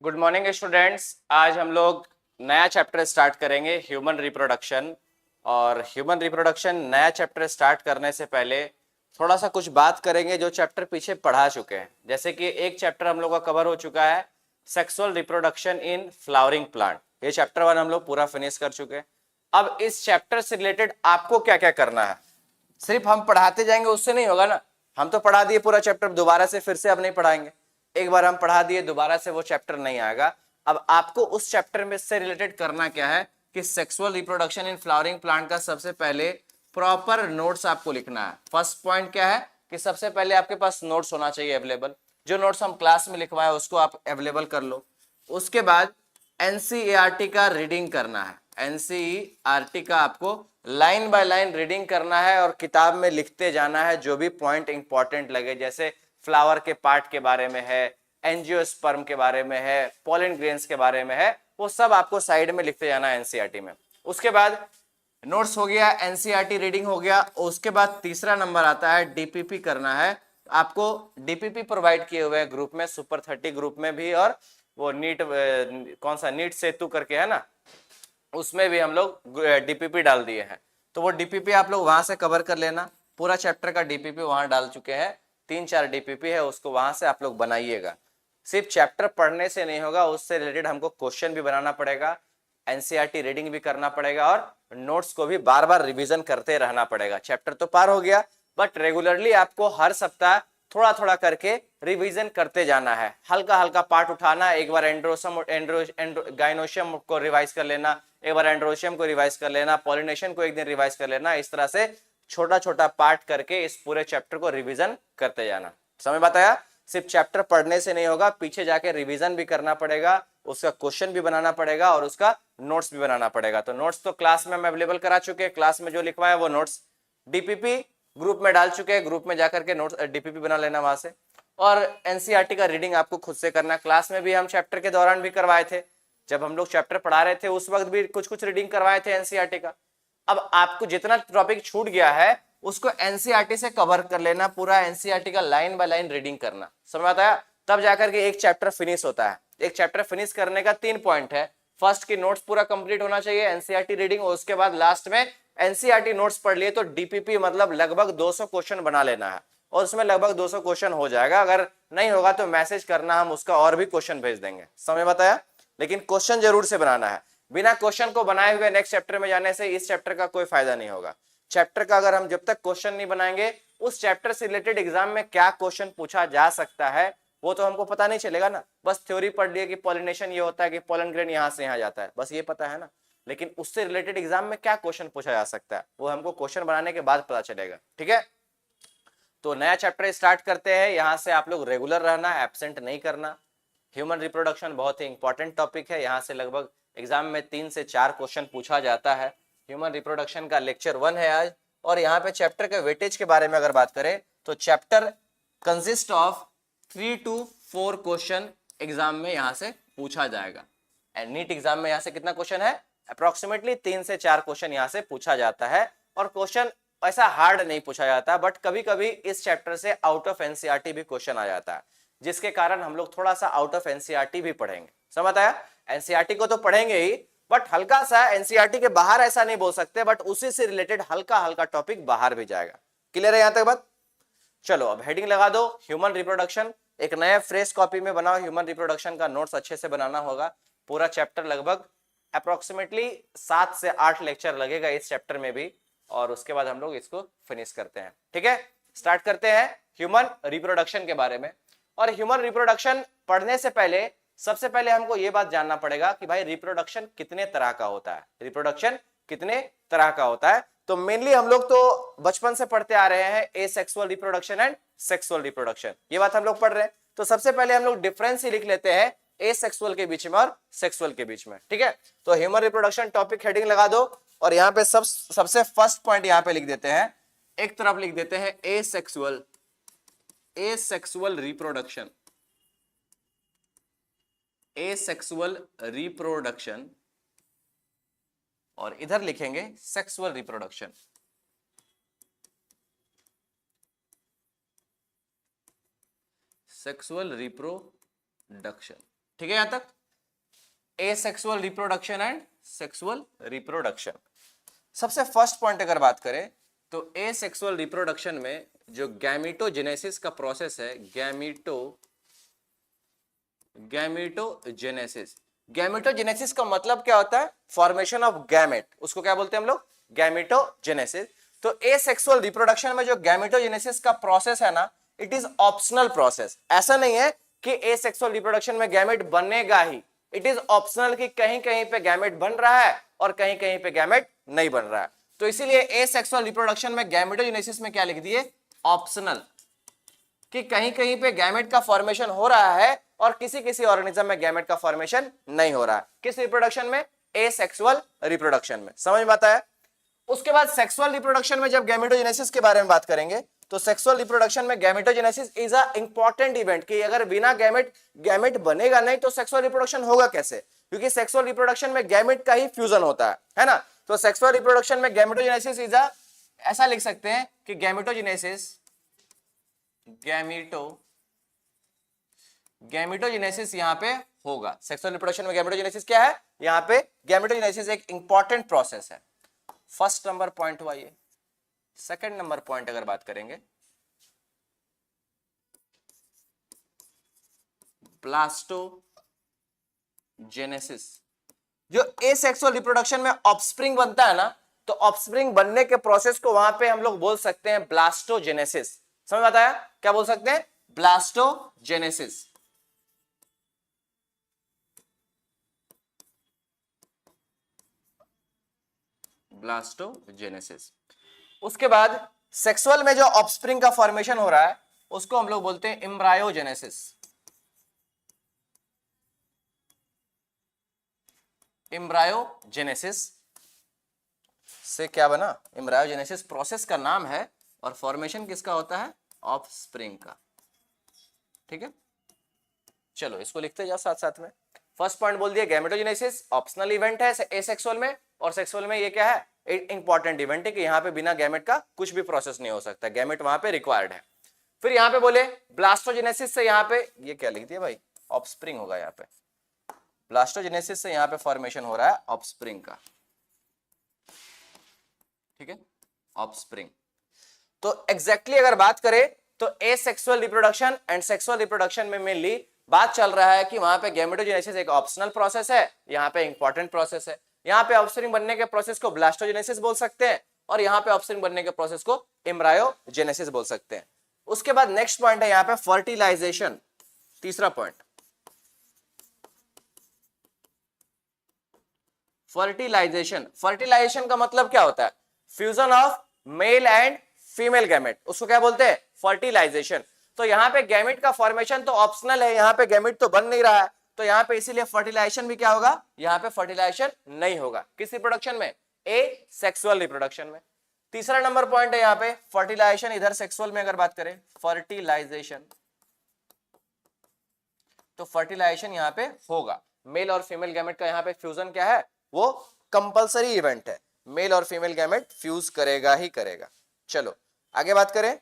Good morning students. आज हम लोग नया चैप्टर स्टार्ट करेंगे ह्यूमन रिप्रोडक्शन। और ह्यूमन रिप्रोडक्शन नया चैप्टर स्टार्ट करने से पहले थोड़ा सा कुछ बात करेंगे जो चैप्टर पीछे पढ़ा चुके हैं। जैसे कि एक चैप्टर हम लोग का कवर हो चुका है sexual reproduction in flowering plant. ये चैप्टर 1 हम लोग पूरा फिनिश कर चुके हैं। अब इस चैप्टर से रिलेटेड आपको क्या क्या करना है, सिर्फ हम पढ़ाते जाएंगे उससे नहीं होगा ना। हम तो पढ़ा दिए पूरा चैप्टर, दोबारा से फिर से अब नहीं पढ़ाएंगे। एक बार हम पढ़ा दिए दोबारा से वो चैप्टर नहीं आएगा। अब आपको उस चैप्टर में से रिलेटेड करना क्या है कि sexual reproduction in flowering plant का सबसे पहले प्रॉपर नोट्स आपको लिखना है। फर्स्ट पॉइंट क्या है कि सबसे पहले आपके पास नोट्स होना चाहिए अवेलेबल। जो नोट्स हम क्लास में लिखवाए उसको आप अवेलेबल कर लो। उसके बाद एनसीईआरटी का रीडिंग करना है। एनसीईआरटी का आपको लाइन बाय लाइन रीडिंग करना है और किताब में लिखते जाना है जो भी पॉइंट इंपॉर्टेंट लगे। जैसे फ्लावर के पार्ट के बारे में है, एंजियोस्पर्म के बारे में है, पोलन ग्रेन्स के बारे में है, वो सब आपको साइड में लिखते जाना है एनसीईआरटी में। उसके बाद नोट्स हो गया, एनसीईआरटी रीडिंग हो गया। उसके बाद तीसरा नंबर आता है डीपीपी करना है। आपको डीपीपी प्रोवाइड किए हुए हैं ग्रुप में, सुपर 30 ग्रुप में भी, और वो नीट कौन सा नीट सेतु करके है ना, उसमें भी हम लोग डीपीपी डाल दिए हैं। तो वो डीपीपी आप लोग वहां से कवर कर लेना। पूरा चैप्टर का डीपीपी वहां डाल चुके हैं, 3-4 डीपीपी है, उसको वहां से आप लोग बनाइएगा। सिर्फ चैप्टर पढ़ने से नहीं होगा, उससे रिलेटेड हमको क्वेश्चन भी बनाना पड़ेगा, एनसीईआरटी रीडिंग भी करना पड़ेगा और नोट्स को भी बार बार रिवीजन करते रहना पड़ेगा। चैप्टर तो पार हो गया, बट रेगुलरली आपको हर सप्ताह थोड़ा थोड़ा करके रिवीजन करते जाना है। हल्का हल्का पार्ट उठाना, एक बार गाइनोशियम को रिवाइज कर लेना, एक बार एंड्रोशियम को रिवाइज कर लेना, पॉलिनेशन को एक दिन रिवाइज कर लेना। इस तरह से छोटा छोटा पार्ट करके इस पूरे चैप्टर को रिवीजन करते जाना। समझ बात आया? सिर्फ चैप्टर पढ़ने से नहीं होगा, पीछे जाके रिवीजन भी करना पड़ेगा, उसका क्वेश्चन भी बनाना पड़ेगा और उसका नोट्स भी बनाना पड़ेगा। तो नोट्स तो क्लास में हम अवेलेबल करा चुके हैं, क्लास में जो लिखवाया वो नोट्स। डीपीपी ग्रुप में डाल चुके हैं, ग्रुप में जाकर के नोट्स डीपीपी बना लेना वहां से। और एनसीईआरटी का रीडिंग आपको खुद से करना। क्लास में भी हम चैप्टर के दौरान भी करवाए थे, जब हम लोग चैप्टर पढ़ा रहे थे उस वक्त भी कुछ कुछ रीडिंग करवाए थे एनसीईआरटी का। अब आपको जितना टॉपिक छूट गया है उसको एनसीईआरटी से कवर कर लेना, पूरा एनसीईआरटी का लाइन बाय लाइन रीडिंग करना। समझ आता है? तब जाकर के एक चैप्टर फिनिश होता है। एक चैप्टर फिनिश करने का 3 पॉइंट है। फर्स्ट की नोट्स पूरा कंप्लीट होना चाहिए, एनसीईआरटी रीडिंग, और उसके बाद लास्ट में एनसीईआरटी नोट्स पढ़ लिए तो डीपीपी मतलब लगभग 200 क्वेश्चन बना लेना है, और उसमें लगभग 200 क्वेश्चन हो जाएगा। अगर नहीं होगा तो मैसेज करना, हम उसका और भी क्वेश्चन भेज देंगे। समझ बताया? लेकिन क्वेश्चन जरूर से बनाना है। बिना क्वेश्चन को बनाए हुए नेक्स्ट चैप्टर में जाने से इस चैप्टर का कोई फायदा नहीं होगा। चैप्टर का अगर हम जब तक क्वेश्चन नहीं बनाएंगे, उस चैप्टर से रिलेटेड एग्जाम में क्या क्वेश्चन पूछा जा सकता है वो तो हमको पता नहीं चलेगा ना। बस थ्योरी पढ़ लिए कि पॉलिनेशन ये होता है कि पोलन ग्रेन यहां से यहां जाता है, बस ये पता है ना। लेकिन उससे रिलेटेड एग्जाम में क्या क्वेश्चन पूछा जा सकता है वो हमको क्वेश्चन बनाने के बाद पता चलेगा। ठीक है, तो नया चैप्टर स्टार्ट करते हैं। यहां से आप लोग रेगुलर रहना, एब्सेंट नहीं करना। ह्यूमन रिप्रोडक्शन बहुत ही इंपॉर्टेंट टॉपिक है, यहाँ से लगभग एग्जाम में 3 से 4 क्वेश्चन पूछा जाता है। ह्यूमन रिप्रोडक्शन का लेक्चर 1 है आज। और यहाँ पे चैप्टर के वेटेज के बारे में अगर बात करें तो chapter consist of 3 to 4 question exam में यहाँ से पूछा जाएगा। एंड नीट एग्जाम में यहाँ से कितना क्वेश्चन है? अप्रोक्सीमेटली 3 से 4 क्वेश्चन यहाँ से पूछा जाता है। और क्वेश्चन ऐसा हार्ड नहीं पूछा जाता, बट कभी कभी इस चैप्टर से आउट ऑफ एनसीईआरटी भी क्वेश्चन आ जाता है, जिसके कारण हम लोग थोड़ा सा आउट ऑफ एनसीईआरटी भी पढ़ेंगे। समझ आया? एनसीईआरटी को तो पढ़ेंगे ही, बट हल्का सा एनसीईआरटी के बाहर ऐसा नहीं बोल सकते, बट उसी से रिलेटेड हल्का हल्का टॉपिक बाहर भी जाएगा। क्लियर है यहां तक बात? चलो अब हेडिंग लगा दो, ह्यूमन रिप्रोडक्शन। एक नया फ्रेश कॉपी में बनाओ, ह्यूमन रिप्रोडक्शन का नोट्स अच्छे से बनाना होगा। पूरा चैप्टर लगभग अप्रोक्सीमेटली 7 से 8 लेक्चर लगेगा इस चैप्टर में भी, और उसके बाद हम लोग इसको फिनिश करते हैं। ठीक है, स्टार्ट करते हैं ह्यूमन रिप्रोडक्शन के बारे में। और ह्यूमन रिप्रोडक्शन पढ़ने से पहले सबसे पहले हमको यह बात जानना पड़ेगा कि भाई रिप्रोडक्शन कितने तरह का होता है। रिप्रोडक्शन कितने तरह का होता है? तो मेनली हम लोग तो बचपन से पढ़ते आ रहे हैं asexual reproduction and sexual reproduction, ये बात हम लोग पढ़ रहे हैं। तो सबसे पहले हम लोग डिफरेंस ही लिख लेते हैं एसेक्सुअल के बीच में और सेक्सुअल के बीच में। ठीक है, तो ह्यूमन रिप्रोडक्शन टॉपिक हेडिंग लगा दो, और यहाँ पे सबसे फर्स्ट पॉइंट यहाँ पे लिख देते हैं, एक तरफ लिख देते हैं एसेक्सुअल रिप्रोडक्शन, एसेक्सुअल रिप्रोडक्शन, और इधर लिखेंगे सेक्सुअल रिप्रोडक्शन। सेक्सुअल रिप्रोडक्शन, ठीक है यहां तक? Asexual reproduction and sexual reproduction. सबसे फर्स्ट पॉइंट अगर बात करें तो एसेक्सुअल रिप्रोडक्शन में जो गैमेटोजेनेसिस का प्रोसेस है, गैमेटोजेनेसिस। गैमेटोजेनेसिस का मतलब क्या होता है? फॉर्मेशन ऑफ गैमेट, उसको क्या बोलते हैं हम लोग? गैमेटोजेनेसिस। तो एसेक्सुअल रिप्रोडक्शन में जो गैमेटोजेनेसिस का प्रोसेस है ना, इट इज ऑप्शनल प्रोसेस। ऐसा नहीं है कि एसेक्सुअल रिप्रोडक्शन में गैमेट बनेगा ही, इट इज ऑप्शनल कि कहीं कहीं पे गैमेट बन रहा है और कहीं कहीं पे गैमेट नहीं बन रहा है। तो इसीलिए एसेक्सुअल रिप्रोडक्शन में गैमेटोजेनेसिस में क्या लिख दिए? ऑप्शनल, कि कहीं कहीं पे गैमेट का फॉर्मेशन हो रहा है और किसी किसी ऑर्गेनिज्म में गैमेट का फॉर्मेशन नहीं हो रहा है। किस रिप्रोडक्शन में? एसेक्सुअल रिप्रोडक्शन में। समझ में आता है? उसके बाद सेक्सुअल रिप्रोडक्शन में जब गैमेटोजेनेसिस के बारे में बात करेंगे तो सेक्सुअल रिप्रोडक्शन में gametogenesis is a important event, कि अगर बिना गैमेट बनेगा नहीं तो सेक्सुअल रिप्रोडक्शन होगा कैसे? क्योंकि सेक्सुअल रिप्रोडक्शन में गैमेट का ही फ्यूजन होता है ना। तो सेक्सुअल रिप्रोडक्शन में गैमेटोजेनेसिस इज अ, ऐसा लिख सकते हैं कि गैमेटोजेनेसिस यहां पे होगा। सेक्सुअल रिप्रोडक्शन में गैमेटोजेनेसिस क्या है? यहां पे गैमेटोजेनेसिस एक इंपॉर्टेंट प्रोसेस है। फर्स्ट नंबर पॉइंट हुआ ये। सेकंड नंबर पॉइंट अगर बात करेंगे, ब्लास्टोजेनेसिस। जो एसेक्सुअल रिप्रोडक्शन में ऑफस्प्रिंग बनता है ना, तो ऑफस्प्रिंग बनने के प्रोसेस को वहां पे हम लोग बोल सकते हैं ब्लास्टोजेनेसिस। समझ में आता है? क्या बोल सकते हैं? ब्लास्टोजेनेसिस। ब्लास्टोजेनेसिस। उसके बाद सेक्सुअल में जो ऑफस्प्रिंग का फॉर्मेशन हो रहा है उसको हम लोग बोलते हैं एम्ब्रायोजेनेसिस। एम्ब्रायोजेनेसिस से क्या बना? एम्ब्रायोजेनेसिस प्रोसेस का नाम है और फॉर्मेशन किसका होता है? ऑफस्प्रिंग का। ठीक है, चलो इसको लिखते जाओ साथ साथ में। फर्स्ट पॉइंट बोल दिया गैमेटोजेनेसिस ऑप्शनल इवेंट है एसेक्सुअल में, और सेक्सुअल में ये क्या है? एक इंपॉर्टेंट इवेंट है कि यहां पे बिना गैमेट का कुछ भी प्रोसेस नहीं हो सकता, गैमेट वहां पे रिक्वायर्ड है। फिर यहां पे बोले ब्लास्टोजेनेसिस से, यहां पे ये क्या लिख दिया भाई? ऑफस्प्रिंग होगा यहां पे। ब्लास्टोजेनेसिस से यहां पे फॉर्मेशन हो रहा है ऑफस्प्रिंग का। ठीक है, ऑफस्प्रिंग। तो एग्जैक्टली अगर बात करें तो asexual reproduction and sexual reproduction में मेनली बात चल रहा है कि वहां पे गैमेटोजेनेसिस एक ऑप्शनल प्रोसेस है, यहां पे इंपॉर्टेंट प्रोसेस है। यहां पे ऑफस्प्रिंग बनने के प्रोसेस को ब्लास्टोजेनेसिस बोल सकते हैं और यहां पे ऑफस्प्रिंग बनने के प्रोसेस को एम्ब्रायोजेनेसिस बोल सकते हैं। उसके बाद नेक्स्ट पॉइंट है यहां पे फर्टिलाइजेशन। तीसरा पॉइंट, फर्टिलाइजेशन। फर्टिलाइजेशन का मतलब क्या होता है? Fusion of male and female gamete, उसको क्या बोलते हैं? फर्टिलाइजेशन। तो यहां पे गैमेट का फॉर्मेशन तो ऑप्शनल है, यहां पे गैमेट तो बन नहीं रहा है, तो यहां पे इसीलिए फर्टिलाइजेशन भी क्या होगा? यहां पे फर्टिलाइजेशन नहीं होगा। किस रिप्रोडक्शन में? ए सेक्सुअल रिप्रोडक्शन में। तीसरा नंबर पॉइंट है यहां पे फर्टिलाइजेशन। इधर सेक्सुअल में अगर बात करें फर्टिलाइजेशन, तो फर्टिलाइजेशन यहां पे होगा। मेल और फीमेल गैमेट का यहां पे फ्यूजन क्या है? वो कंपलसरी इवेंट है, मेल और फीमेल गैमेट फ्यूज करेगा ही करेगा। चलो आगे बात करें।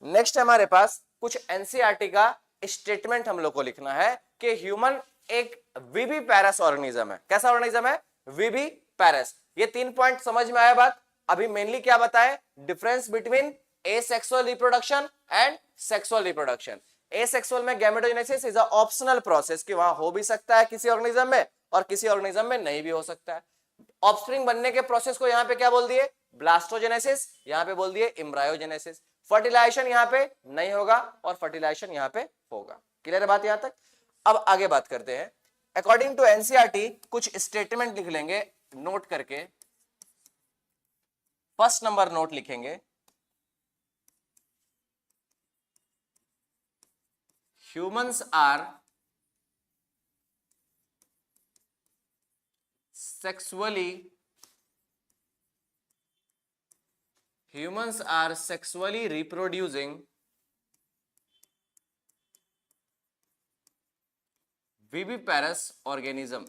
नेक्स्ट हमारे पास कुछ एनसीईआरटी का स्टेटमेंट हम लोग को लिखना है कि ह्यूमन एक विविपैरस ऑर्गेनिज्म है। कैसा ऑर्गेनिज्म है? विविपैरस। ये 3 पॉइंट समझ में आया बात? अभी मेनली क्या बताए? Difference between asexual reproduction and sexual reproduction. Asexual में gametogenesis is a optional process, कि वहां हो भी सकता है किसी ऑर्गेनिज्म में और किसी ऑर्गेनिज्म में नहीं भी हो सकता है। ऑफस्प्रिंग बनने के प्रोसेस को यहां पे क्या बोल दिए? ब्लास्टोजेनेसिस, यहां पे बोल दिए एम्ब्रायोजेनेसिस। फर्टिलाइजेशन यहां पे नहीं होगा और फर्टिलाइजेशन यहां पे होगा। क्लियर है बात यहां तक? अब आगे बात करते हैं। अकॉर्डिंग टू एनसीईआरटी कुछ स्टेटमेंट लिख लेंगे नोट करके। फर्स्ट नंबर नोट लिखेंगे, humans are sexually reproducing viviparous organism.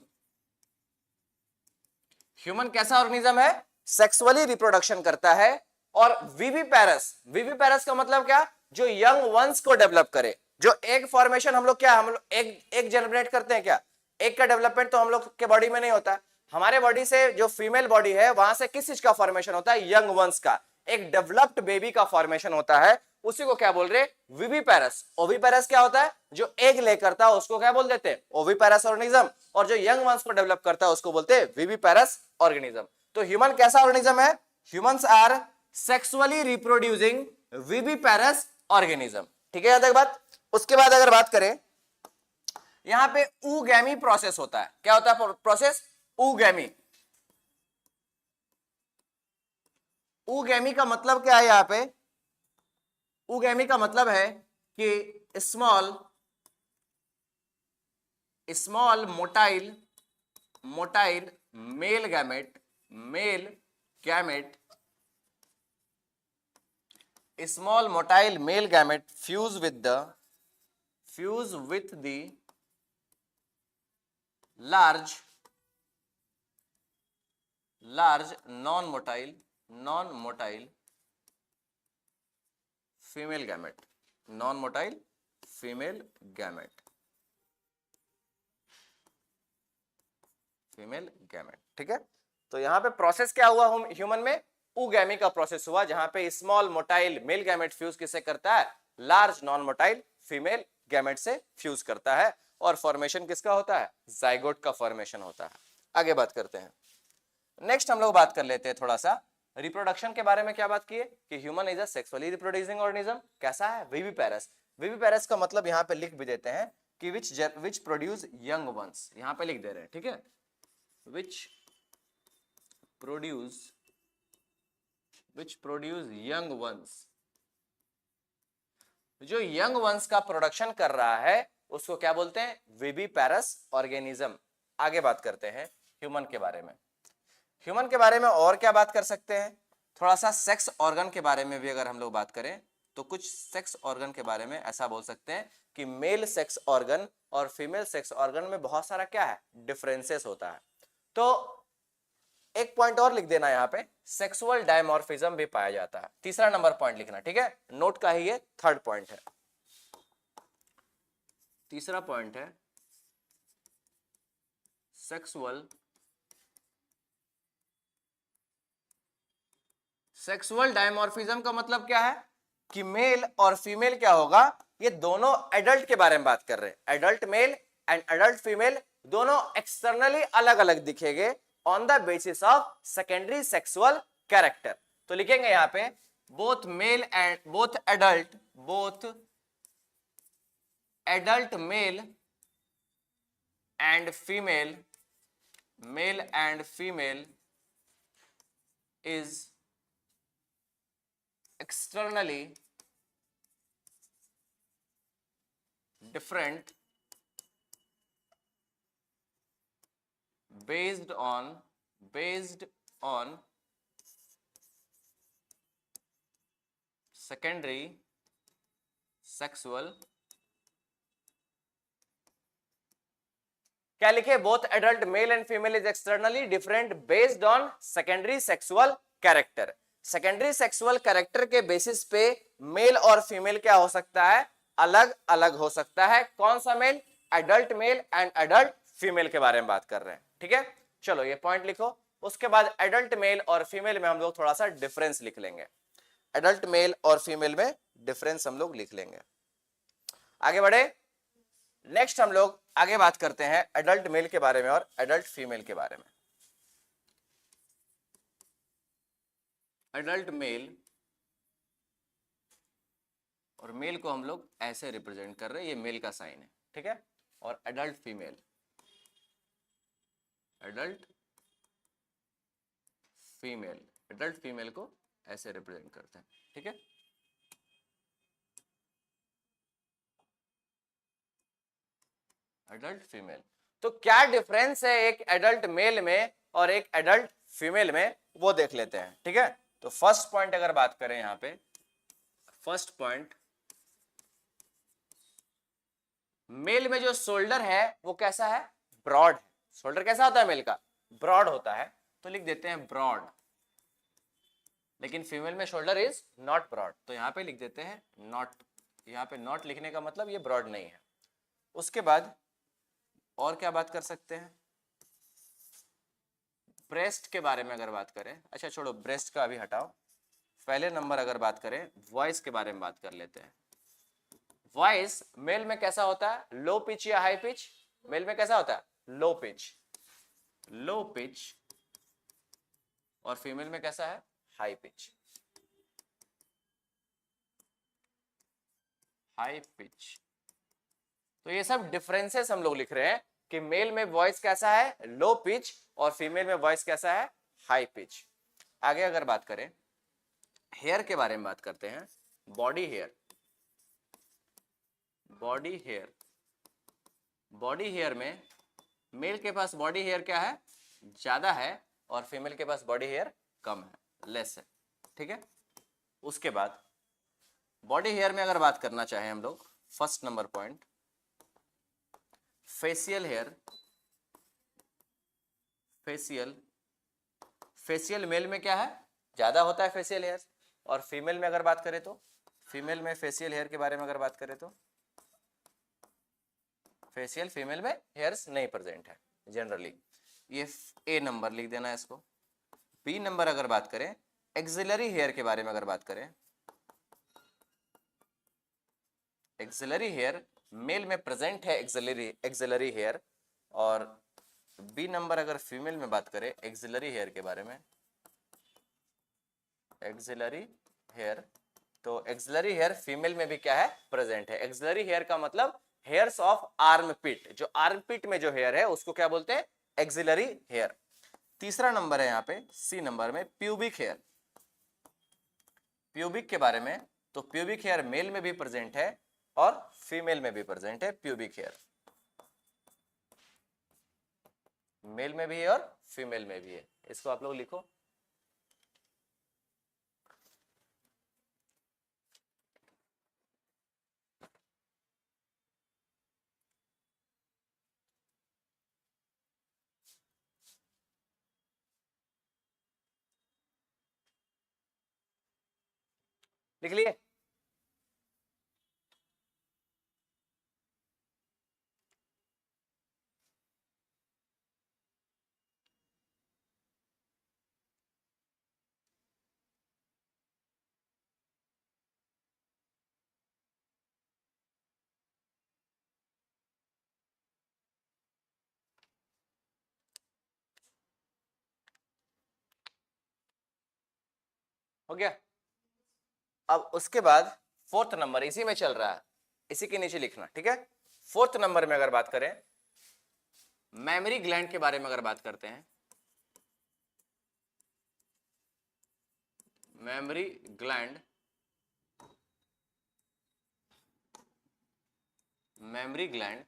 Human कैसा ऑर्गेनिज्म है? सेक्सुअली रिप्रोडक्शन करता है और विविपैरस। विविपैरस का मतलब क्या? जो यंग वंस को डेवलप करे। जो एग फॉर्मेशन हम लोग क्या, हम लोग एग जनरेट करते हैं क्या? एक का डेवलपमेंट तो हम लोग के बॉडी में नहीं होता, हमारे बॉडी से जो फीमेल बॉडी है वहां से किस चीज का फॉर्मेशन होता है, यंग वंस का, एक डेवलप्ड बेबी का फॉर्मेशन होता है, उसी को क्या बोल रहे, विविपेरस। ओविपेरस क्या होता है, जो एग ले करता है उसको क्या बोल देते हैं, ओविपेरस ऑर्गेनिज्म, और जो यंग वंस को डेवलप करता है उसको बोलते हैं विविपेरस ऑर्गेनिज्म। तो ह्यूमन कैसा ऑर्गेनिज्म है, humans are sexually reproducing viviparous organism. ठीक है, याद है बात। उसके बाद अगर बात करें, यहां पे ऊगैमी प्रोसेस होता है, क्या होता है प्रोसेस, ऊगैमी। ऊगैमी का मतलब क्या है, यहां पे ऊगैमी का मतलब है कि small small motile motile male gamete small motile male gamete fuse with the large non-motile female gamete, non-motile female gamete, ठीक है। तो यहां पे प्रोसेस क्या हुआ ह्यूमन में, ऊगैमी का प्रोसेस हुआ, जहां पे small motile male gamete fuse किससे करता है, large non motile female gamete से फ्यूज करता है, और फॉर्मेशन किसका होता है, जाइगोट का फॉर्मेशन होता है। आगे बात करते हैं, नेक्स्ट हम लोग बात कर लेते हैं थोड़ा सा रिप्रोडक्शन के बारे में। क्या बात की है कि human is a sexually reproducing organism, कैसा है, विविपेरस। विविपेरस का मतलब यहां पे लिख भी देते हैं कि विच प्रोड्यूस यंग वंस, यहां पे लिख दे रहे हैं, ठीक है, विच प्रोड्यूस यंग वंस, जो यंग वंस का प्रोडक्शन कर रहा है उसको क्या बोलते हैं, विविपेरस ऑर्गेनिज्म। आगे बात करते हैं ह्यूमन के बारे में। ह्यूमन के बारे में और क्या बात कर सकते हैं, थोड़ा सा सेक्स ऑर्गन के बारे में भी अगर हम लोग बात करें तो कुछ सेक्स ऑर्गन के बारे में ऐसा बोल सकते हैं कि मेल सेक्स ऑर्गन और फीमेल सेक्स ऑर्गन में बहुत सारा क्या है, डिफरेंसेस होता है। तो एक पॉइंट और लिख देना, यहां पे सेक्सुअल डायमॉर्फिज्म भी पाया जाता है, तीसरा नंबर पॉइंट लिखना, ठीक है, नोट का ही ये थर्ड पॉइंट है। तीसरा पॉइंट है सेक्सुअल डायमॉर्फिज्म का मतलब क्या है कि मेल और फीमेल क्या होगा, ये दोनों एडल्ट के बारे में बात कर रहे हैं, adult male and adult female दोनों एक्सटर्नली अलग अलग दिखेंगे on the basis of secondary sexual character. तो लिखेंगे यहां पे both male and both adult male and female is externally different based on secondary sexual, क्या लिखे, both adult male and female is externally different based on secondary sexual character. Secondary sexual character के basis पे mail और female क्या हो सकता है, अलग अलग हो सकता है। कौन सा male, adult male and adult female के बारे में बात कर रहे हैं, ठीक है। चलो ये पॉइंट लिखो, उसके बाद एडल्ट मेल और फीमेल में हम लोग थोड़ा सा डिफरेंस लिख लेंगे, एडल्ट मेल और फीमेल में डिफरेंस हम लोग लिख लेंगे। आगे बढ़े, नेक्स्ट हम लोग आगे बात करते हैं एडल्ट मेल के बारे में और एडल्ट फीमेल के बारे में। एडल्ट मेल, और मेल को हम लोग ऐसे रिप्रेजेंट कर रहे हैं, ये मेल का साइन है, ठीक है, और एडल्ट फीमेल को ऐसे रिप्रेजेंट करते हैं, ठीक है। एडल्ट फीमेल, तो क्या डिफरेंस है एक एडल्ट मेल में और एक एडल्ट फीमेल में, वो देख लेते हैं, ठीक है। तो फर्स्ट पॉइंट अगर बात करें यहां पे, फर्स्ट पॉइंट, मेल में जो शोल्डर है वो कैसा है, ब्रॉड है। शोल्डर कैसा होता है मेल का, ब्रॉड होता है, तो लिख देते हैं ब्रॉड। लेकिन फीमेल में शोल्डर इज नॉट ब्रॉड, तो यहां पे लिख देते हैं नॉट। यहां पे नॉट लिखने का मतलब ये ब्रॉड नहीं है। उसके बाद और क्या बात कर सकते हैं? ब्रेस्ट के बारे में अगर बात करें, अच्छा छोड़ो ब्रेस्ट का अभी हटाओ, पहले नंबर अगर बात करें वॉइस के बारे में बात कर लेते हैं। वॉइस मेल में कैसा होता है? लो पिच या हाई पिच? मेल में कैसा होता है? Low pitch, low pitch. और फीमेल में कैसा है? High pitch, high pitch. तो ये सब डिफरेंसेस हम लोग लिख रहे हैं कि मेल में वॉइस कैसा है? लो पिच, और फीमेल में वॉइस कैसा है? High pitch. आगे अगर बात करें हेयर के बारे में बात करते हैं। Body hair, body hair, body hair में मेल के पास बॉडी हेयर क्या है? ज्यादा है, और फीमेल के पास बॉडी हेयर कम है, लेस है। ठीक है। उसके बाद बॉडी हेयर में अगर बात करना चाहें हम लोग, first number point facial hair. Facial, facial male में क्या है? ज्यादा होता है फेशियल हेयर, और फीमेल में अगर बात करें तो फीमेल में फेशियल हेयर के बारे में अगर बात करें तो फेशियल फीमेल में हेयर्स नहीं प्रेजेंट है जनरली। ये ए नंबर लिख देना है इसको। बी नंबर अगर बात करें एक्सिलरी हेयर के बारे में अगर बात करें, एक्सिलरी हेयर मेल में प्रेजेंट है एक्सिलरी हेयर, और बी नंबर अगर फीमेल में बात करें एक्सिलरी हेयर के बारे में, एक्सिलरी हेयर, तो एक्सिलरी हेयर फीमेल में भी क्या है? प्रेजेंट है। एक्सिलरी हेयर का मतलब हेयर्स ऑफ आर्म पिट, जो आर्म पिट में जो हेयर है उसको क्या बोलते हैं? Axillary hair. तीसरा नंबर है यहाँ पे सी नंबर में प्यूबिक हेयर। प्यूबिक के बारे में, तो प्यूबिक हेयर मेल में भी प्रेजेंट है और फीमेल में भी प्रेजेंट है प्यूबिक हेयर, मेल में भी है और फीमेल में भी है। इसको आप लोग लिखो। लिख लिए? हो गया? अब उसके बाद फोर्थ नंबर इसी में चल रहा है, इसी के नीचे लिखना, ठीक है। फोर्थ नंबर में अगर बात करें मेमोरी ग्लैंड के बारे में अगर बात करते हैं, मेमोरी ग्लैंड, मेमोरी ग्लैंड,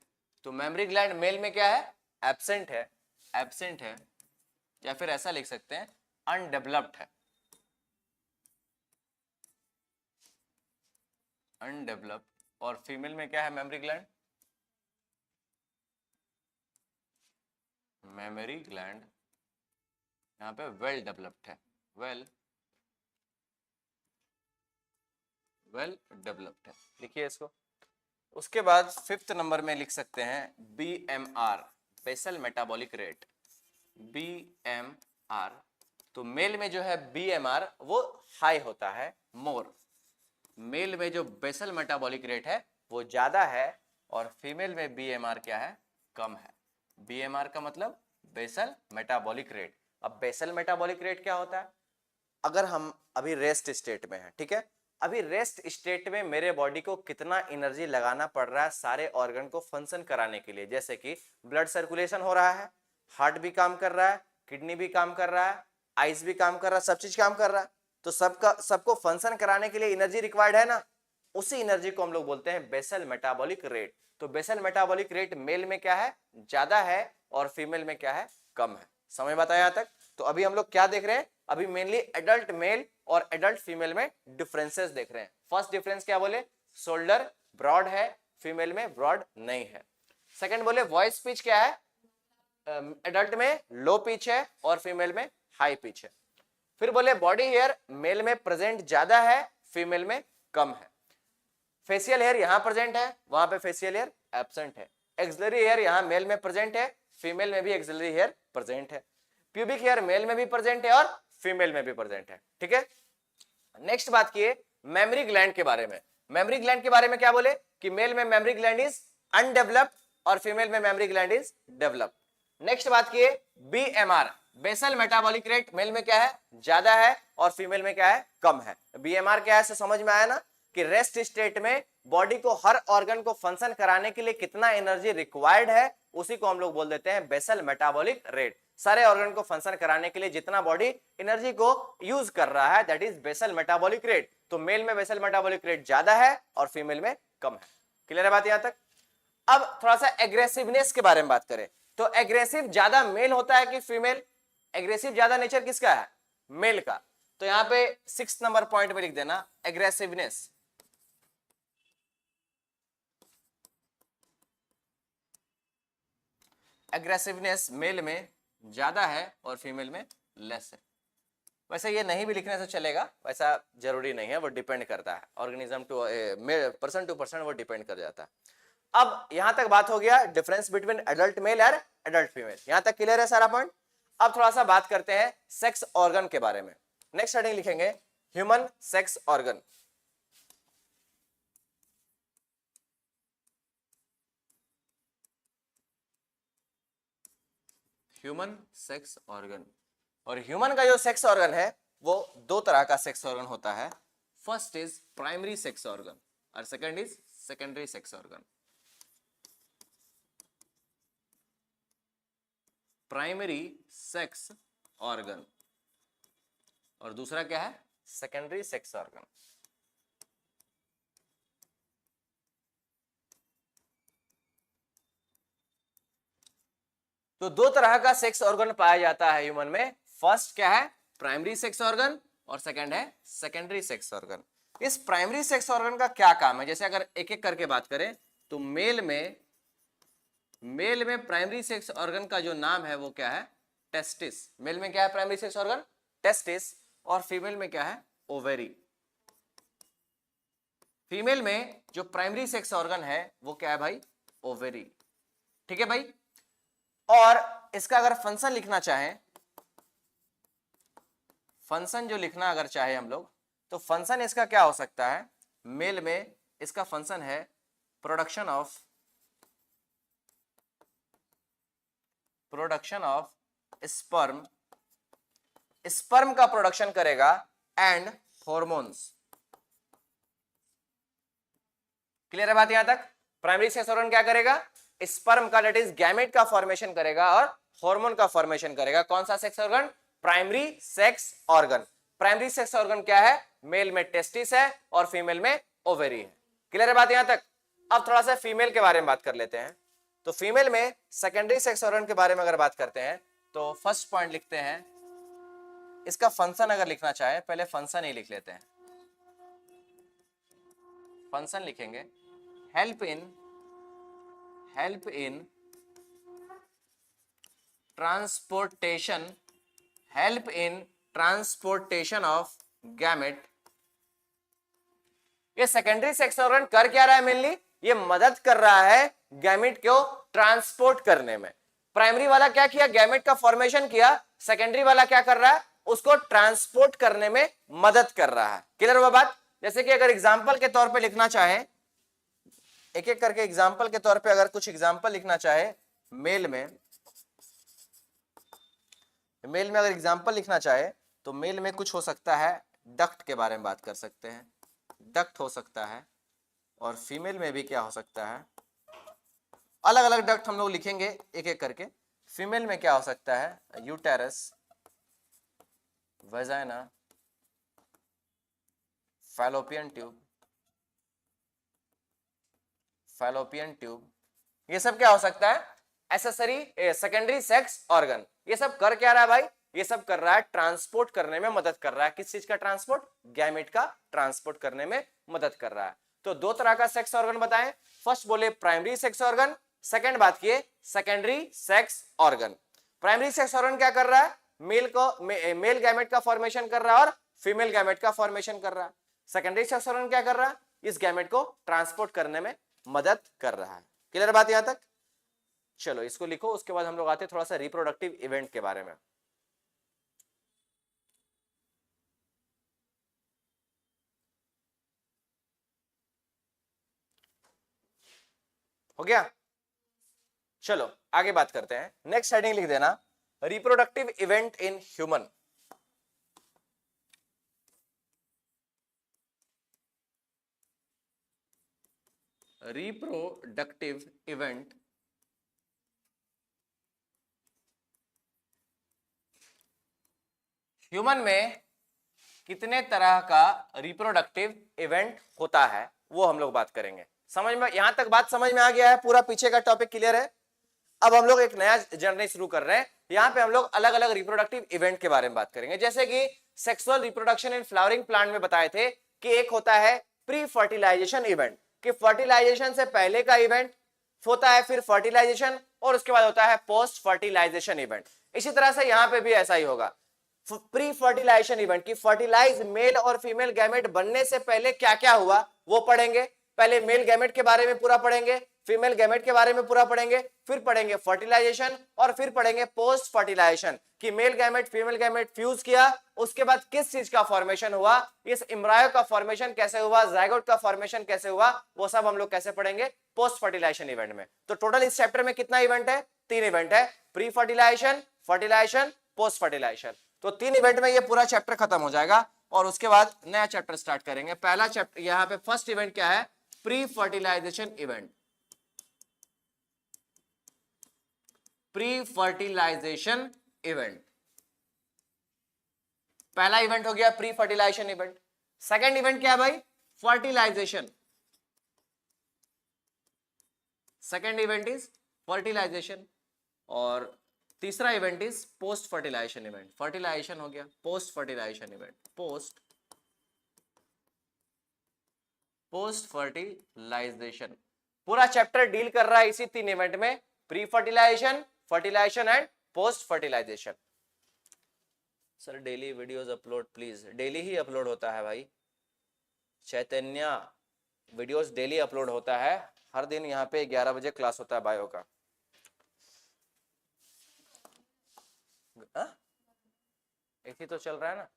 तो मेमोरी ग्लैंड मेल में क्या है? एब्सेंट है, एब्सेंट है, या फिर ऐसा लिख सकते हैं अनडेवलप्ड है, अनडेवलप्ड। और फीमेल में क्या है मेमोरी ग्लैंड? मेमोरी ग्लैंड यहाँ पे वेल डेवलप्ड है, वेल डेवलप्ड है। लिखिए इसको। उसके बाद फिफ्थ नंबर में लिख सकते हैं BMR, basal metabolic rate, BMR। तो मेल में जो है BMR वो हाई होता है, मोर। मेल में जो बेसल मेटाबॉलिक रेट है वो ज्यादा है, और फीमेल में BMR क्या है? कम है। BMR का मतलब बेसल मेटाबॉलिक रेट। अब बेसल मेटाबॉलिक रेट क्या होता है? अगर हम अभी रेस्ट स्टेट में हैं, ठीक है, अभी रेस्ट स्टेट में मेरे बॉडी को कितना एनर्जी लगाना पड़ रहा है सारे ऑर्गन को फंक्शन कराने के लिए, जैसे कि ब्लड सर्कुलेशन हो रहा है, हार्ट भी काम कर रहा है, किडनी भी काम कर रहा है, आइस भी काम कर रहा है, सब चीज काम कर रहा है, तो सबको फंक्शन कराने के लिए एनर्जी रिक्वायर्ड है ना, उसी एनर्जी को हम लोग बोलते हैं बेसल मेटाबॉलिक रेट। तो बेसल मेटाबॉलिक रेट मेल में क्या है? ज्यादा है, और फीमेल में क्या है? कम है। समझ में आता है यहां तक? तो अभी हम लोग क्या देख रहे हैं? अभी मेनली एडल्ट मेल और एडल्ट फीमेल में डिफरेंसेस देख रहे हैं। फर्स्ट डिफरेंस क्या बोले? शोल्डर ब्रॉड है, फीमेल में ब्रॉड नहीं है। सेकंड बोले वॉइस पिच क्या है? एडल्ट में लो पिच है और फीमेल में हाई पिच है। फिर बोले बॉडी हेयर मेल में प्रेजेंट ज्यादा है, फीमेल में कम है। फेशियल हेयर यहां प्रेजेंट है, वहां पे फेशियल हेयर एब्सेंट है। एक्सिलरी हेयर यहाँ मेल में प्रेजेंट है, फीमेल में भी एक्सिलरी हेयर प्रेजेंट है। प्यूबिक हेयर मेल में भी प्रेजेंट है और फीमेल में भी प्रेजेंट है, ठीक है। नेक्स्ट बात किए मेमरी ग्लैंड के बारे में। मेमरी ग्लैंड के बारे में क्या बोले कि मेल में मेमरी ग्लैंड इज अनडेवलप्ड और फीमेल में mammary gland is developed. Next बात किए BMR, basal metabolic rate male में क्या है, ज्यादा है और फीमेल में क्या है, कम है। बीएमआर क्या है, समझ में आया ना कि रेस्ट स्टेट में बॉडी को हर ऑर्गन को फंक्शन कराने के लिए कितना एनर्जी रिक्वायर्ड है, उसी को हम लोग बोल देते हैं बेसल मेटाबॉलिक रेट। सारे ऑर्गन को फंक्शन कराने के लिए जितना बॉडी एनर्जी को यूज कर रहा है, that is basal metabolic rate. तो मेल में बेसल मेटाबॉलिक रेट ज्यादा है और फीमेल में कम है। क्लियर है बात यहां तक। अब थोड़ा सा एग्रेसिवनेस के बारे में बात करें तो एग्रेसिव ज्यादा मेल होता है कि फीमेल, एग्रेसिव ज्यादा नेचर किसका है, मेल का। तो यहां पे 6 नंबर पॉइंट में लिख देना एग्रेसिवनेस। एग्रेसिवनेस मेल में ज्यादा है और फीमेल में लेस है। वैसे ये नहीं भी लिखने से चलेगा, वैसा जरूरी नहीं है, वो डिपेंड करता है ऑर्गेनिज्म टू पर्सन वो डिपेंड कर जाता है। अब यहां तक बात हो गया डिफरेंस बिटवीन एडल्ट मेल और एडल्ट फीमेल, यहां तक क्लियर है सारा पॉइंट। अब थोड़ा सा बात करते हैं सेक्स ऑर्गन के बारे में। नेक्स्ट हेडिंग लिखेंगे human sex organ. Human sex organ, और ह्यूमन का जो सेक्स ऑर्गन है वो दो तरह का सेक्स ऑर्गन होता है। First is primary sex organ और second is secondary sex organ. Primary sex organ और दूसरा क्या है, सेकेंडरी सेक्स ऑर्गन। तो दो तरह का सेक्स ऑर्गन पाया जाता है ह्यूमन में। फर्स्ट क्या है, प्राइमरी सेक्स ऑर्गन और सेकंड है सेकेंडरी सेक्स ऑर्गन। इस प्राइमरी सेक्स ऑर्गन का क्या काम है, जैसे अगर एक एक करके बात करें तो मेल में प्राइमरी सेक्स ऑर्गन का जो नाम है वो क्या है, टेस्टिस। मेल में क्या है प्राइमरी सेक्स ऑर्गन, टेस्टिस, और फीमेल में क्या है, ओवेरी। फीमेल में जो प्राइमरी सेक्स ऑर्गन है वो क्या है भाई, ओवेरी। ठीक है भाई। और इसका अगर फंक्शन लिखना चाहें, फंक्शन जो लिखना अगर चाहे हम लोग, तो फंक्शन इसका क्या हो सकता है, मेल में इसका फंक्शन है प्रोडक्शन ऑफ स्पर्म, स्पर्म का प्रोडक्शन करेगा एंड हॉर्मोन्स। क्लियर है बात यहां तक। प्राइमरी सेक्स ऑर्गन क्या करेगा, स्पर्म का दैट इज गैमेट का फॉर्मेशन करेगा और हार्मोन का फॉर्मेशन करेगा। कौन सा sex organ, primary sex organ. Primary sex organ क्या है, मेल में टेस्टिस है और फीमेल में ओवेरी है। क्लियर है बात यहां तक। अब थोड़ा सा फीमेल के बारे में बात कर लेते हैं। तो फीमेल में सेकेंडरी सेक्स ऑर्गन के बारे में अगर बात करते हैं तो फर्स्ट पॉइंट लिखते हैं, इसका फंक्शन अगर लिखना चाहे, पहले फंक्शन ही लिख लेते हैं। फंक्शन लिखेंगे help in transportation of gamete. ये सेकेंडरी सेक्स ऑर्गन कर क्या रहा है, मेनली ये मदद कर रहा है गैमेट को ट्रांसपोर्ट करने में। प्राइमरी वाला क्या किया, गैमेट का फॉर्मेशन किया, सेकेंडरी वाला क्या कर रहा है, उसको ट्रांसपोर्ट करने में मदद कर रहा है। क्लियर हुआ बात। जैसे कि अगर एग्जांपल के तौर पे लिखना चाहे, एक एक करके एग्जांपल के तौर पे अगर कुछ एग्जांपल लिखना चाहे, मेल में अगर एग्जांपल लिखना चाहे तो मेल में कुछ हो सकता है, डक्ट के बारे में बात कर सकते हैं, डक्ट हो सकता है। और फीमेल में भी क्या हो सकता है, अलग अलग डक्ट हम लोग लिखेंगे एक एक करके। फीमेल में क्या हो सकता है, यूटेरस, वेजाइना, फैलोपियन ट्यूब, ये सब क्या हो सकता है, एसेसरी सेकेंडरी सेक्स ऑर्गन। ये सब कर क्या रहा है भाई, ये सब कर रहा है ट्रांसपोर्ट करने में मदद कर रहा है। किस चीज का ट्रांसपोर्ट, गैमेट का ट्रांसपोर्ट करने में मदद कर रहा है। तो दो तरह का सेक्स ऑर्गन बताएं। फर्स्ट बोले प्राइमरी सेक्स ऑर्गन, सेकंड बात किए secondary sex organ. Primary sex organ क्या कर रहा है, मेल गैमेट का फॉर्मेशन कर रहा है और फीमेल गैमेट का फॉर्मेशन कर रहा है। सेकेंडरी सेक्स ऑर्गन क्या कर रहा है, इस गैमेट को ट्रांसपोर्ट करने में मदद कर रहा है। क्लियर बात यहां तक। चलो इसको लिखो, उसके बाद हम लोग आते हैं थोड़ा सा रिप्रोडक्टिव इवेंट के बारे में। हो गया, चलो आगे बात करते हैं। नेक्स्ट हेडिंग लिख देना, reproductive event in human. Reproductive event human में कितने तरह का रिप्रोडक्टिव इवेंट होता है वो हम लोग बात करेंगे। समझ में, यहां तक बात समझ में आ गया है? पूरा पीछे का टॉपिक क्लियर है? अब हम लोग एक नया जर्नी शुरू कर रहे हैं। यहाँ पे हम लोग अलग अलग रिप्रोडक्टिव इवेंट के बारे में बात करेंगे। जैसे कि sexual reproduction in flowering plant में बताए थे कि एक होता है प्री फर्टिलाइजेशन इवेंट, कि फर्टिलाइजेशन से पहले का इवेंट होता है, फिर फर्टिलाइजेशन, और उसके बाद होता है पोस्ट फर्टिलाइजेशन इवेंट। इसी तरह से यहाँ पे भी ऐसा ही होगा। प्री फर्टिलाइजेशन इवेंट की फर्टिलाइज मेल और फीमेल गैमेट बनने से पहले क्या क्या हुआ वो पढ़ेंगे। पहले मेल गैमेट के बारे में पूरा पढ़ेंगे, फीमेल गैमेट के बारे में पूरा पढ़ेंगे, फिर पढ़ेंगे फर्टिलाइजेशन, और फिर पढ़ेंगे पोस्ट फर्टिलाइजेशन कि mail gamete female gamete fuse किया, उसके बाद किस चीज का फॉर्मेशन हुआ, इस एम्ब्रायो का फॉर्मेशन कैसे हुआ, जाइगोट का फॉर्मेशन कैसे हुआ, वो सब हम लोग कैसे पढ़ेंगे पोस्ट फर्टिलाइजेशन इवेंट में। तो टोटल इस चैप्टर में कितना इवेंट है? 3 इवेंट है, pre fertilization, fertilization, post fertilization. तो 3 इवेंट में ये पूरा चैप्टर खत्म हो जाएगा और उसके बाद नया चैप्टर स्टार्ट करेंगे। पहला चैप्टर यहाँ पे फर्स्ट इवेंट क्या है? Pre fertilization event. Pre fertilization event पहला इवेंट हो गया, pre fertilization event. Second event क्या है भाई? Fertilization. Second event is fertilization. और तीसरा event is post fertilization event. Fertilization हो गया, post fertilization event, post fertilization. पूरा चैप्टर डील कर रहा है इसी 3 इवेंट में, pre fertilization, fertilization and post fertilization. Sir daily videos upload please. Daily ही अपलोड होता है भाई चैतन्य, वीडियोस डेली अपलोड होता है। हर दिन यहाँ पे 11 बजे क्लास होता है बायो का। एसी तो चल रहा है ना,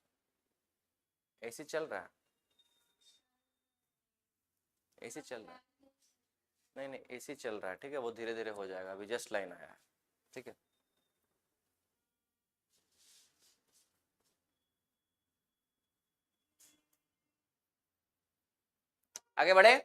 एसी चल रहा है, एसी चल रहा है। नहीं नहीं एसी चल रहा है, ठीक है, वो धीरे धीरे हो जाएगा, अभी जस्ट लाइन आया है, ठीक है। आगे बढ़े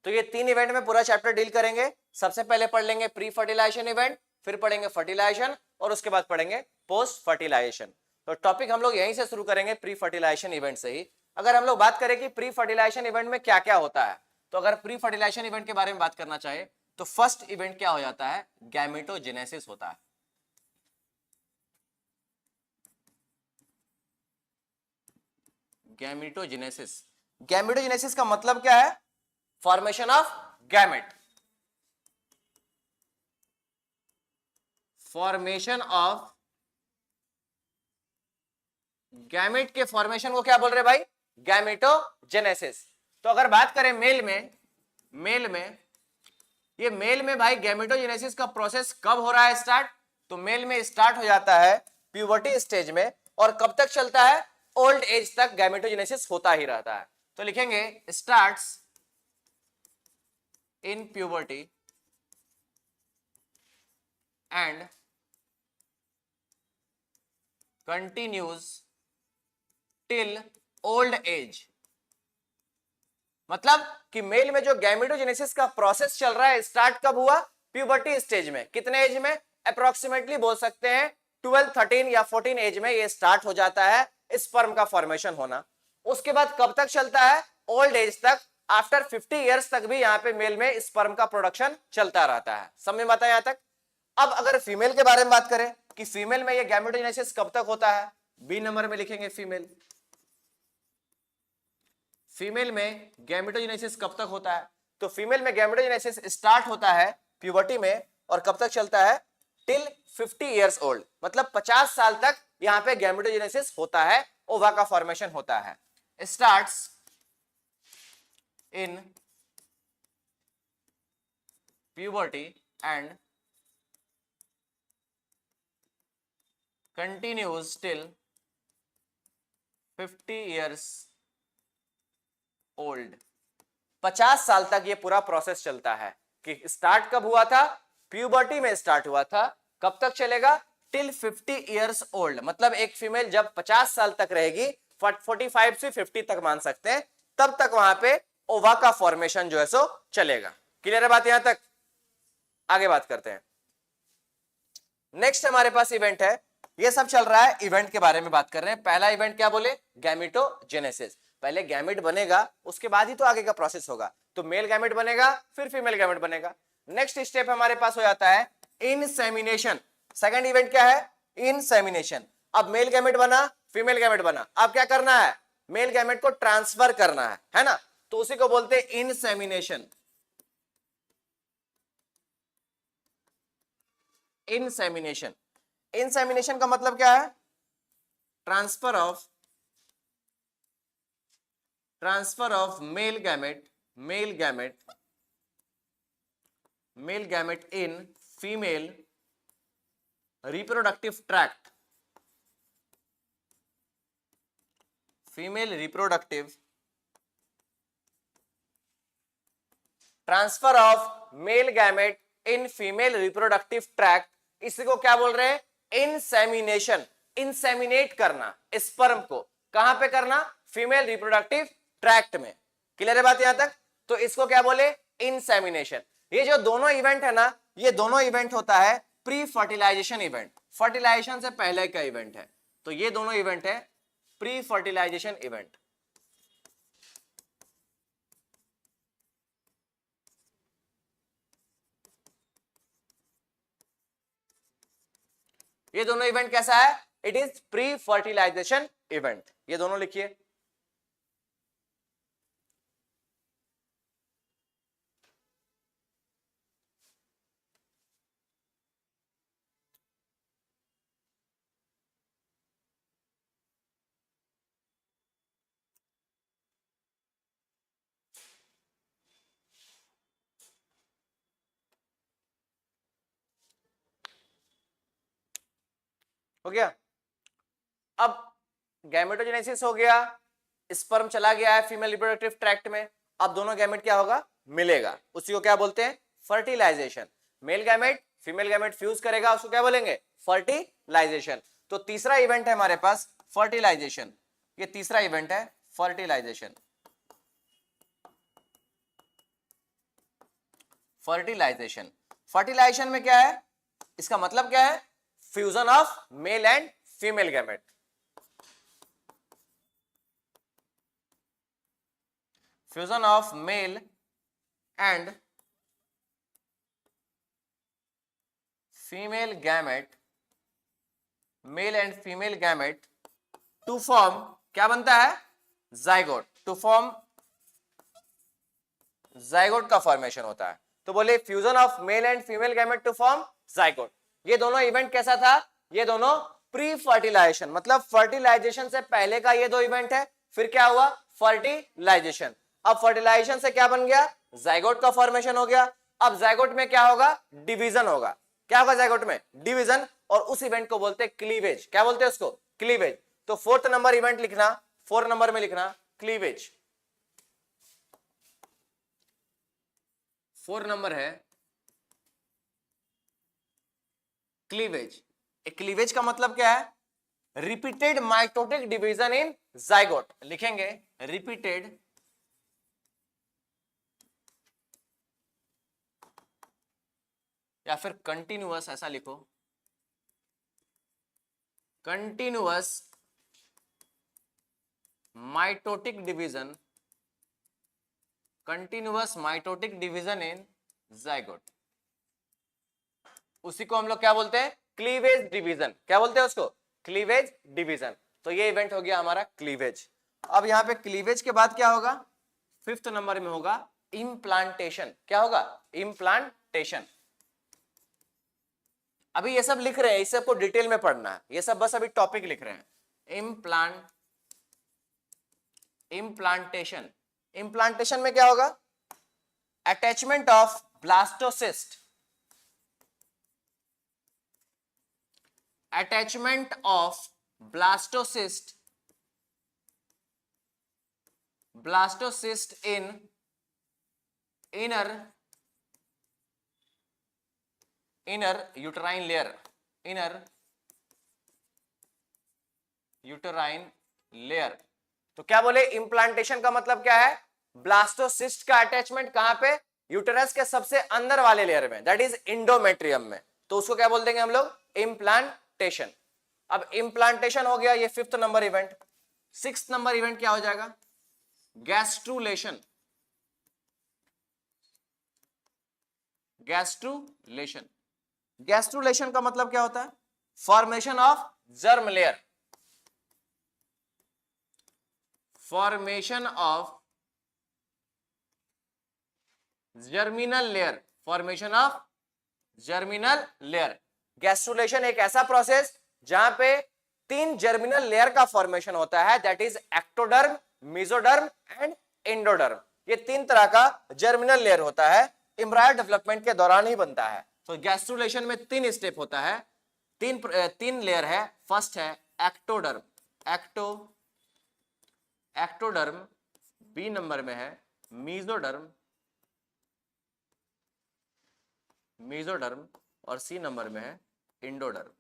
तो ये 3 इवेंट में पूरा चैप्टर डील करेंगे। सबसे पहले पढ़ लेंगे प्री फर्टिलाइजेशन इवेंट, फिर पढ़ेंगे फर्टिलाइजेशन, और उसके बाद पढ़ेंगे पोस्ट फर्टिलाइजेशन। तो टॉपिक हम लोग यहीं से शुरू करेंगे, प्री फर्टिलाइजेशन इवेंट से ही। अगर हम लोग बात करें कि प्री फर्टिलाइजेशन इवेंट में क्या क्या होता है, तो अगर प्री फर्टिलाइजेशन इवेंट के बारे में बात करना चाहे तो फर्स्ट इवेंट क्या हो जाता है? गैमेटोजेनेसिस होता है। गैमेटोजेनेसिस, गैमेटोजेनेसिस का मतलब क्या है? Formation of gamete. Formation of gamete के फॉर्मेशन को क्या बोल रहे भाई? गैमेटोजेनेसिस। तो अगर बात करें मेल में, ये मेल में भाई गैमेटोजेनेसिस का प्रोसेस कब हो रहा है स्टार्ट? तो मेल में स्टार्ट हो जाता है प्यूबर्टी स्टेज में, और कब तक चलता है? ओल्ड एज तक गैमेटोजेनेसिस होता ही रहता है। तो लिखेंगे starts in puberty and continues till old age. मतलब कि मेल में जो गैमेटोजेनेसिस का प्रोसेस चल रहा है स्टार्ट कब हुआ? प्यूबर्टी स्टेज में। कितने एज में? अप्रोक्सीमेटली बोल सकते हैं 12, 13 या 14 एज में ये स्टार्ट हो जाता है स्पर्म का फॉर्मेशन होना। उसके बाद कब तक चलता है? ओल्ड एज तक। आफ्टर 50 ईयर्स तक भी यहाँ पे मेल में स्पर्म का प्रोडक्शन चलता रहता है। समझ में आता है यहां तक? अब अगर फीमेल के बारे में बात करें कि फीमेल में ये गैमेटोजेनेसिस कब तक होता है, बी नंबर में लिखेंगे फीमेल। फीमेल में गैमेटोजेनेसिस कब तक होता है? तो फीमेल में गैमेटोजेनेसिस स्टार्ट होता है प्यूबर्टी में, और कब तक चलता है? टिल 50 ईयर्स ओल्ड, मतलब 50 साल तक यहां पे गैमेटोजेनेसिस होता है, ओवा का फॉर्मेशन होता है। Starts in puberty and continues till 50 years old। 50 साल तक ये पूरा प्रोसेस चलता है। कि स्टार्ट कब हुआ था? प्यूबर्टी में स्टार्ट हुआ था। कब तक चलेगा? Till 50 years old. मतलब एक फीमेल जब 50 साल तक रहेगी, 45 से 50 तक मान सकते हैं, तब तक वहां पे ओवा का फॉर्मेशन जो है सो चलेगा। क्लियर है बात यहां तक? आगे बात करते हैं। नेक्स्ट हमारे पास इवेंट है, ये सब चल रहा है, इवेंट के बारे में बात कर रहे हैं। पहला इवेंट क्या बोले? गैमेटोजेनेसिस। पहले गैमेट बनेगा, उसके बाद ही तो आगे का प्रोसेस होगा। तो मेल गैमेट बनेगा, फिर फीमेल गैमेट बनेगा। नेक्स्ट स्टेप हमारे पास हो जाता है इनसेमिनेशन। सेकंड इवेंट क्या है? इनसेमिनेशन। अब मेल गैमेट बना, फीमेल गैमेट बना, अब क्या करना है? मेल गैमेट को ट्रांसफर करना है ना? तो उसी को बोलते हैं इनसेमिनेशन। इनसेमिनेशन, इनसेमिनेशन का मतलब क्या है? Transfer of male gamete in female reproductive tract. Female reproductive transfer of male gamete in female reproductive tract, इसी को क्या बोल रहे हैं? इनसेमिनेशन। इंसेमिनेट करना स्पर्म को, कहां पे करना? फीमेल रिप्रोडक्टिव ट्रैक्ट में। क्लियर है बात यहां तक? तो इसको क्या बोले? इनसेमिनेशन। ये जो दोनों इवेंट है ना, ये दोनों इवेंट होता है प्री फर्टिलाइजेशन इवेंट। फर्टिलाइजेशन से पहले का इवेंट है। तो ये दोनों इवेंट है प्री फर्टिलाइजेशन इवेंट। ये दोनों इवेंट कैसा है? It is pre fertilization event. ये दोनों लिखिए। हो गया? अब गैमेटोजेनेसिस हो गया, स्पर्म चला गया है फीमेल रिप्रोडक्टिव ट्रैक्ट में। अब दोनों गैमेट क्या होगा? मिलेगा। उसी को क्या बोलते हैं? Fertilization. Male gamete female gamete fuse करेगा, उसको क्या बोलेंगे? फर्टिलाइजेशन। तो तीसरा इवेंट है हमारे पास फर्टिलाइजेशन। ये तीसरा इवेंट है फर्टिलाइजेशन। फर्टिलाइजेशन, फर्टिलाइजेशन में क्या है? इसका मतलब क्या है? Fusion of male and female gamete. Fusion of male and female gamete, male and female gamete to form, क्या बनता है? जाइगोट। टू फॉर्म जाइगोट का फॉर्मेशन होता है। तो बोले fusion of male and female gamete to form zygote. ये दोनों इवेंट कैसा था? ये दोनों प्री फर्टिलाइजेशन, मतलब फर्टिलाइजेशन से पहले का ये दो इवेंट है। फिर क्या हुआ? फर्टिलाइजेशन। अब फर्टिलाइजेशन से क्या बन गया? जाइगोट का फॉर्मेशन हो गया। अब जाइगोट में क्या होगा? डिवीजन होगा। क्या होगा जाइगोट में? डिवीजन। और उस इवेंट को बोलते हैं क्लीवेज। क्या बोलते हैं उसको? क्लीवेज। तो 4th नंबर इवेंट लिखना, 4 नंबर में लिखना क्लीवेज। 4 नंबर है क्लीवेज। क्लीवेज का मतलब क्या है? Repeated mitotic division in zygote. लिखेंगे रिपीटेड या फिर कंटिन्यूअस, ऐसा लिखो, continuous mitotic division, continuous mitotic division in zygote. उसी को हम लोग क्या बोलते हैं? Cleavage division. क्या बोलते हैं उसको? Cleavage division. तो ये इवेंट हो गया हमारा क्लीवेज। अब यहां पे क्लीवेज के बाद क्या होगा? 5th नंबर में होगा इम्प्लांटेशन। क्या होगा? इम्प्लांटेशन। अभी ये सब लिख रहे हैं, इस सबको डिटेल में पढ़ना है, ये सब बस अभी टॉपिक लिख रहे हैं। इम्प्लांटेशन। इम्प्लांटेशन में क्या होगा? Attachment of blastocyst, attachment of blastocyst in inner uterine layer, inner uterine layer। तो क्या बोले, इम्प्लांटेशन का मतलब क्या है, ब्लास्टोसिस्ट का अटैचमेंट कहां पे, यूटेरस के सबसे अंदर वाले लेयर में, दैट इज इंडोमेट्रियम में। तो उसको क्या बोल देंगे हम लोग, इम्प्लांटेशन। अब इम्प्लांटेशन हो गया, ये 5th number event. 6th number event क्या हो जाएगा, गैस्ट्रुलेशन। गैस्ट्रुलेशन, गैस्ट्रुलेशन का मतलब क्या होता है, formation of germ layer, formation of germinal layer, formation of germinal layer. Gastrulation एक ऐसा प्रोसेस जहां पे 3 जर्मिनल लेयर का फॉर्मेशन होता है, that is ectoderm, mesoderm and endoderm. ये 3 तरह का जर्मिनल लेयर होता है, एम्ब्रायो डेवलपमेंट के दौरान ही बनता है। तो गैस्ट्रुलेशन में 3 स्टेप होता है, 3 लेयर है। फर्स्ट है एक्टोडर्म, एक्टोडर्म। बी नंबर में है मेसोडर्म, और सी नंबर में है एंडोडर्म।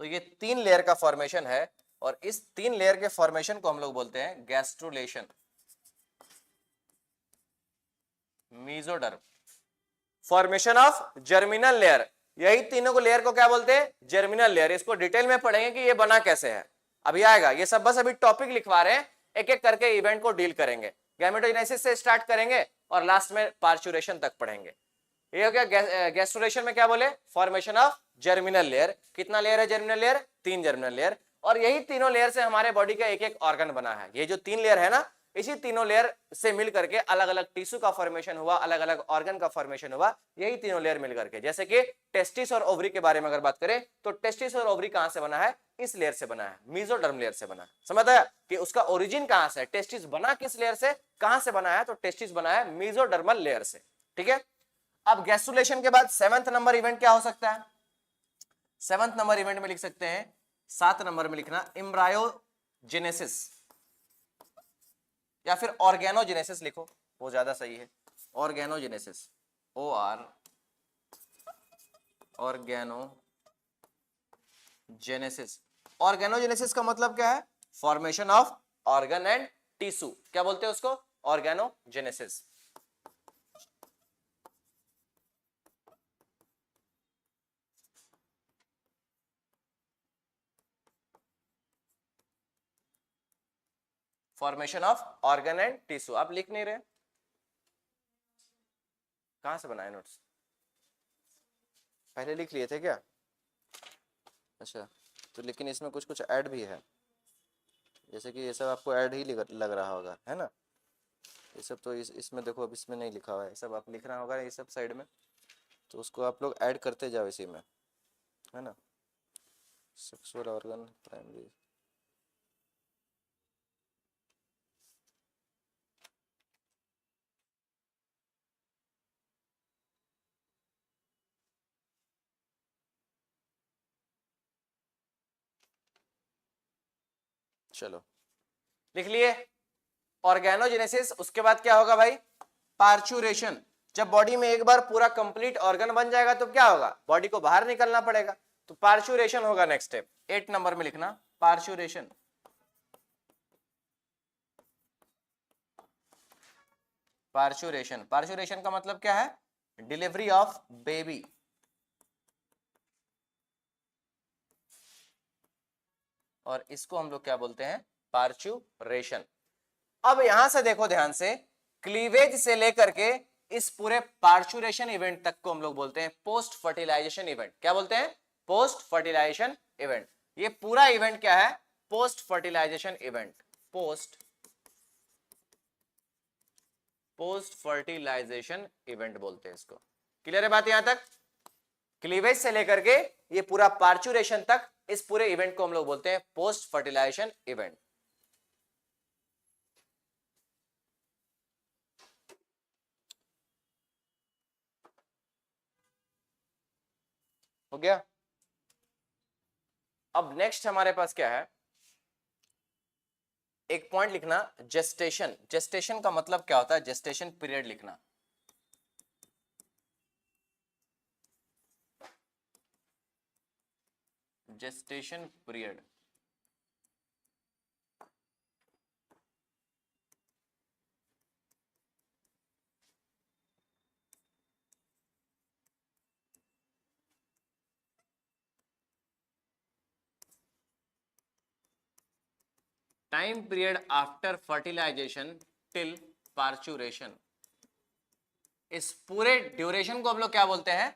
तो ये 3 लेयर का फॉर्मेशन है, और इस 3 लेयर के फॉर्मेशन को हम लोग बोलते हैं gastrulation. Mesoderm, formation of germinal layer, यही तीनों को लेयर को क्या बोलते हैं, जर्मिनल लेयर। इसको डिटेल में पढ़ेंगे कि ये बना कैसे है, अभी आएगा। ये सब बस अभी टॉपिक लिखवा रहे हैं, एक एक करके इवेंट को डील करेंगे। गैमेटोजेनेसिस से स्टार्ट करेंगे और लास्ट में पार्चुरेशन तक पढ़ेंगे। ये हो गया गैस्ट्रुलेशन में क्या बोले, फॉर्मेशन ऑफ जर्मिनल लेयर। कितना लेयर है जर्मिनल लेयर, 3 जर्मिनल लेयर। और यही तीनों लेयर से हमारे बॉडी का एक एक ऑर्गन बना है। ये जो 3 लेयर है ना, इसी तीनों लेयर से मिल करके अलग अलग टिश्यू का फॉर्मेशन हुआ, अलग अलग ऑर्गन का फॉर्मेशन हुआ, यही तीनों लेयर मिल करके। जैसे कि टेस्टिस और ओवरी के बारे में अगर बात करें, तो टेस्टिस और ओवरी कहां से बना है, इस लेयर से बना है, मेसोडर्म लेयर से बना है। समझ आया कि उसका ओरिजिन कहां से है, टेस्टिस बना किस लेयर से, कहां से बना है, तो टेस्टिस बना है मेसोडर्मल लेयर से। ठीक है। अब गैस्ट्रुलेशन के बाद 7th नंबर इवेंट क्या हो सकता है, 7th नंबर इवेंट में लिख सकते हैं, 7 नंबर में लिखना एम्ब्रायोजेनेसिस, या फिर ऑर्गेनोजेनेसिस लिखो, वो ज्यादा सही है। Organogenesis, organogenesis. ऑर्गेनोजेनेसिस का मतलब क्या है, formation of organ and tissue. क्या बोलते हैं उसको, organogenesis. Formation of organ and tissue. आप लिख नहीं रहे, कहां से बनाए नोट्स, पहले लिख लिए थे क्या, अच्छा। तो लेकिन इसमें कुछ कुछ ऐड भी है, जैसे कि ये सब आपको ऐड ही लग रहा होगा, है ना। ये सब तो इसमें देखो, अब इसमें नहीं लिखा हुआ है, सब आप लिखना होगा ये सब साइड में, तो उसको आप लोग ऐड करते जाओ इसी में, है ना। सेक्सुअल ऑर्गन प्राइमरी, चलो लिख लिए ऑर्गेनोजेनेसिस। उसके बाद क्या होगा भाई, पार्चुरेशन। जब बॉडी में एक बार पूरा कंप्लीट ऑर्गन बन जाएगा तो क्या होगा, बॉडी को बाहर निकलना पड़ेगा, तो पार्चुरेशन होगा नेक्स्ट स्टेप। 8 नंबर में लिखना पार्चुरेशन। पार्चुरेशन, पार्चुरेशन का मतलब क्या है, डिलीवरी ऑफ बेबी। और इसको हम लोग क्या बोलते हैं, पार्चुरेशन। अब यहां से देखो ध्यान से, क्लीवेज से लेकर के इस पूरे पार्चुरेशन इवेंट तक को हम लोग बोलते हैं पोस्ट फर्टिलाइजेशन इवेंट। क्या बोलते हैं, पोस्ट फर्टिलाइजेशन इवेंट। ये पूरा इवेंट क्या है, post fertilization event, post fertilization event बोलते हैं इसको। क्लियर है बात यहां तक, क्लीवेज से लेकर के ये पूरा पार्चुरेशन तक, इस पूरे इवेंट को हम लोग बोलते हैं पोस्ट फर्टिलाइजेशन इवेंट। हो गया। अब नेक्स्ट हमारे पास क्या है, एक पॉइंट लिखना, जेस्टेशन। जेस्टेशन का मतलब क्या होता है, जेस्टेशन पीरियड लिखना। Gestation period, time period after fertilization till parturition. इस पूरे ड्यूरेशन को हम लोग क्या बोलते हैं,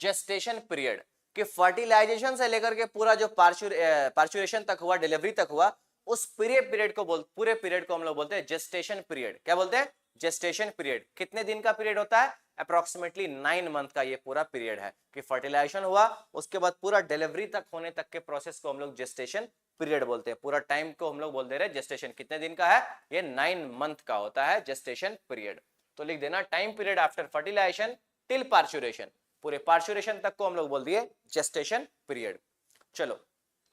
जेस्टेशन पीरियड। कि फर्टिलाइजेशन से लेकर के पूरा जो पार्चुरेशन तक हुआ, डिलीवरी तक हुआ, उस पूरे पीरियड को हम लोग बोलते हैं जेस्टेशन पीरियड। क्या बोलते हैं, जेस्टेशन पीरियड। कितने दिन का पीरियड होता है, अप्रोक्सीमेटली 9 मंथ का ये पूरा पीरियड है। कि फर्टिलाइजेशन हुआ, उसके बाद पूरा डिलीवरी तक होने तक के प्रोसेस को हम लोग जेस्टेशन पीरियड बोलते हैं। पूरा टाइम को हम लोग बोल दे रहे हैं जेस्टेशन। कितने दिन का है, ये 9 मंथ का होता है जेस्टेशन पीरियड। तो लिख देना time period after fertilization till parturition, पूरे पार्चुरेशन तक को हम लोग बोल दिए जेस्टेशन पीरियड। चलो,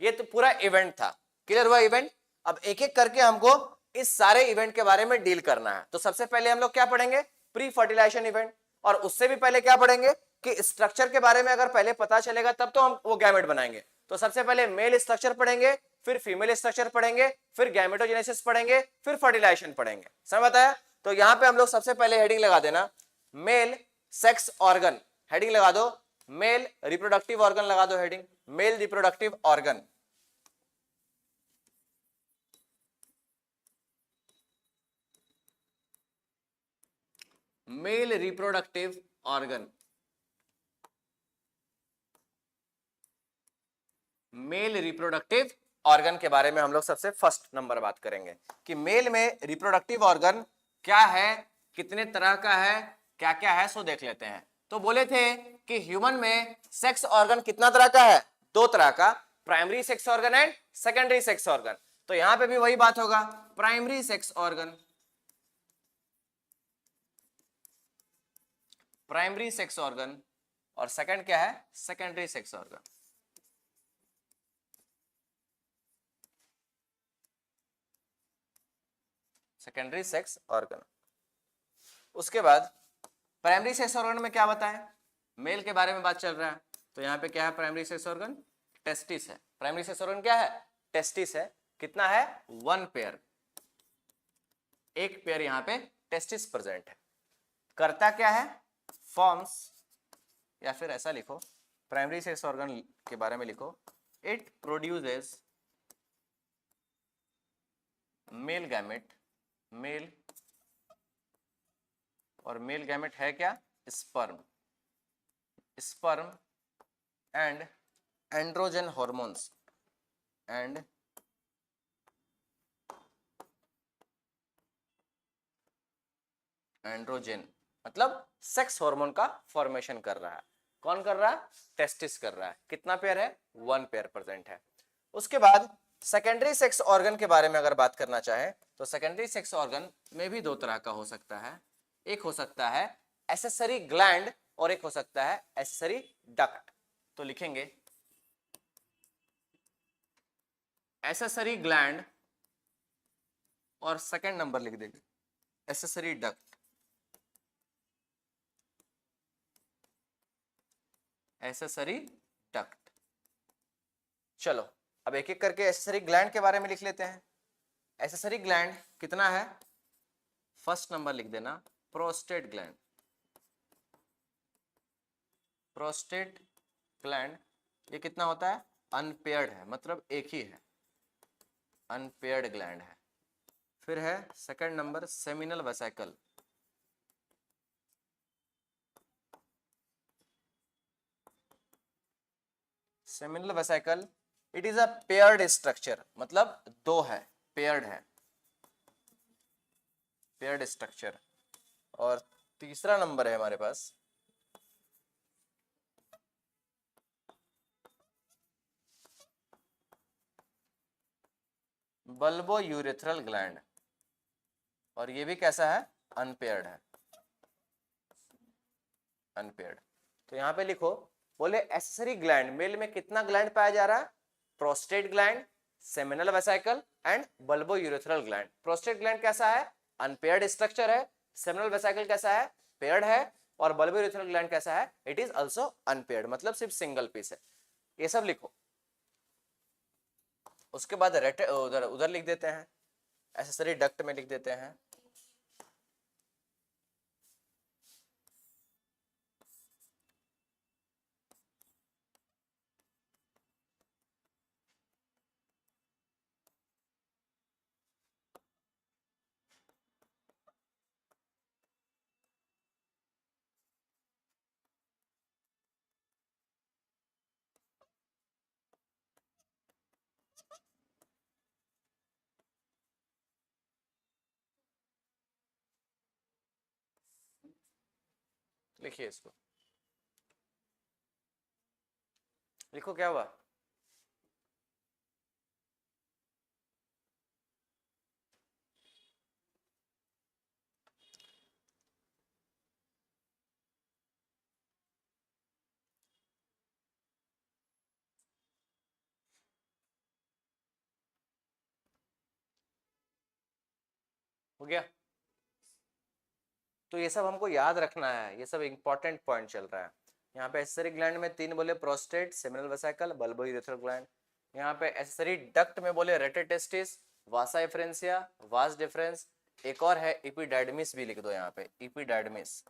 ये तो पूरा इवेंट था, क्लियर हुआ इवेंट। अब एक एक करके हमको इस सारे इवेंट के बारे में डील करना है। तो सबसे पहले हम लोग क्या पढ़ेंगे, प्री फर्टिलाइजेशन इवेंट। और उससे भी पहले क्या पढ़ेंगे कि स्ट्रक्चर के बारे में अगर पहले पता चलेगा तब तो हम वो गैमेट बनाएंगे। तो सबसे पहले मेल स्ट्रक्चर पढ़ेंगे, फिर फीमेल स्ट्रक्चर पढ़ेंगे, फिर गैमेटोजेनेसिस पढ़ेंगे, फिर फर्टिलाइजेशन पढ़ेंगे। समझ बताया। तो यहां पे हम लोग सबसे पहले हेडिंग लगा देना मेल सेक्स ऑर्गन, हेडिंग लगा दो मेल रिप्रोडक्टिव ऑर्गन, लगा दो heading male reproductive organ. Male reproductive organ, male reproductive organ के बारे में हम लोग सबसे फर्स्ट नंबर बात करेंगे कि मेल में रिप्रोडक्टिव ऑर्गन क्या है, कितने तरह का है, क्या क्या है, सो देख लेते हैं। तो बोले थे कि ह्यूमन में सेक्स ऑर्गन कितना तरह का है, 2 तरह का, primary sex organ and secondary sex organ. तो यहां पे भी वही बात होगा, primary sex organ, primary sex organ, और सेकंड क्या है, secondary sex organ. Secondary sex organ. उसके बाद प्राइमरी सेक्स ऑर्गन में क्या बताएं, मेल के बारे में बात चल रहा है। तो यहाँ पे क्या है, प्राइमरी सेक्स ऑर्गन टेस्टिस है। प्राइमरी सेक्स ऑर्गन क्या है, टेस्टिस है। कितना है, 1 पेयर, एक पेयर यहाँ पे टेस्टिस प्रेजेंट है। करता क्या है, फॉर्म्स, या फिर ऐसा लिखो प्राइमरी सेक्स ऑर्गन के बारे में लिखो, it produces male gamete, male, और मेल गैमेट है क्या, sperm, sperm and androgen hormones, and androgen मतलब सेक्स हार्मोन का फॉर्मेशन कर रहा है। कौन कर रहा है, टेस्टिस कर रहा है। कितना पेयर है, 1 पेयर प्रेजेंट है। उसके बाद सेकेंडरी सेक्स ऑर्गन के बारे में अगर बात करना चाहे तो सेकेंडरी सेक्स ऑर्गन में भी 2 तरह का हो सकता है। एक हो सकता है एसेसरी ग्लैंड और एक हो सकता है एसेसरी डक्ट। तो लिखेंगे एसेसरी ग्लैंड और सेकंड नंबर लिख देंगे एसेसरी डक्ट, एसेसरी डक्ट। चलो अब एक एक करके एसेसरी ग्लैंड के बारे में लिख लेते हैं। एसेसरी ग्लैंड कितना है, फर्स्ट नंबर लिख देना प्रोस्टेट ग्लैंड, प्रोस्टेट ग्लैंड ये कितना होता है, अनपेयर्ड है, मतलब एक ही है, अनपेयर्ड ग्लैंड है। फिर है second number seminal vesicle, seminal vesicle it is a paired structure, मतलब 2 है, पेयर्ड है, पेयर्ड स्ट्रक्चर। और तीसरा नंबर है हमारे पास बल्बो यूरेथ्रल ग्लैंड, और ये भी कैसा है, अनपेयर्ड है, अनपेयर्ड। तो यहां पे लिखो, बोले एसेसरी ग्लैंड, मेल में कितना ग्लैंड पाया जा रहा है, prostate gland, seminal vesicle and bulbourethral gland. Prostate gland कैसा है? अनपेयर्ड स्ट्रक्चर है। सेमिनल वेसिकल कैसा है? पेयर्ड है। और बल्बोयूरेथ्रल ग्लैंड कैसा है? इट इज आल्सो अनपेयर्ड, मतलब सिर्फ सिंगल पीस है। ये सब लिखो। उसके बाद उधर उधर लिख देते हैं, एक्सेसरी डक्ट में लिख देते हैं। लिखिए इसको, लिखो क्या हुआ। हो गया? तो ये सब हमको याद रखना है, ये सब इंपॉर्टेंट पॉइंट चल रहा है। यहाँ पे एक्सेसरी ग्लैंड में 3 बोले, prostate, seminal vesicle, bulbourethral gland. यहाँ पे एक्सेसरी डक्ट में बोले रेटिटेस्टिस, वासा एफ्रेंसिया, वास डिफरेंस, एक और है इपिडाइडमिस भी लिख दो यहाँ पे, इपिडाइडमिस।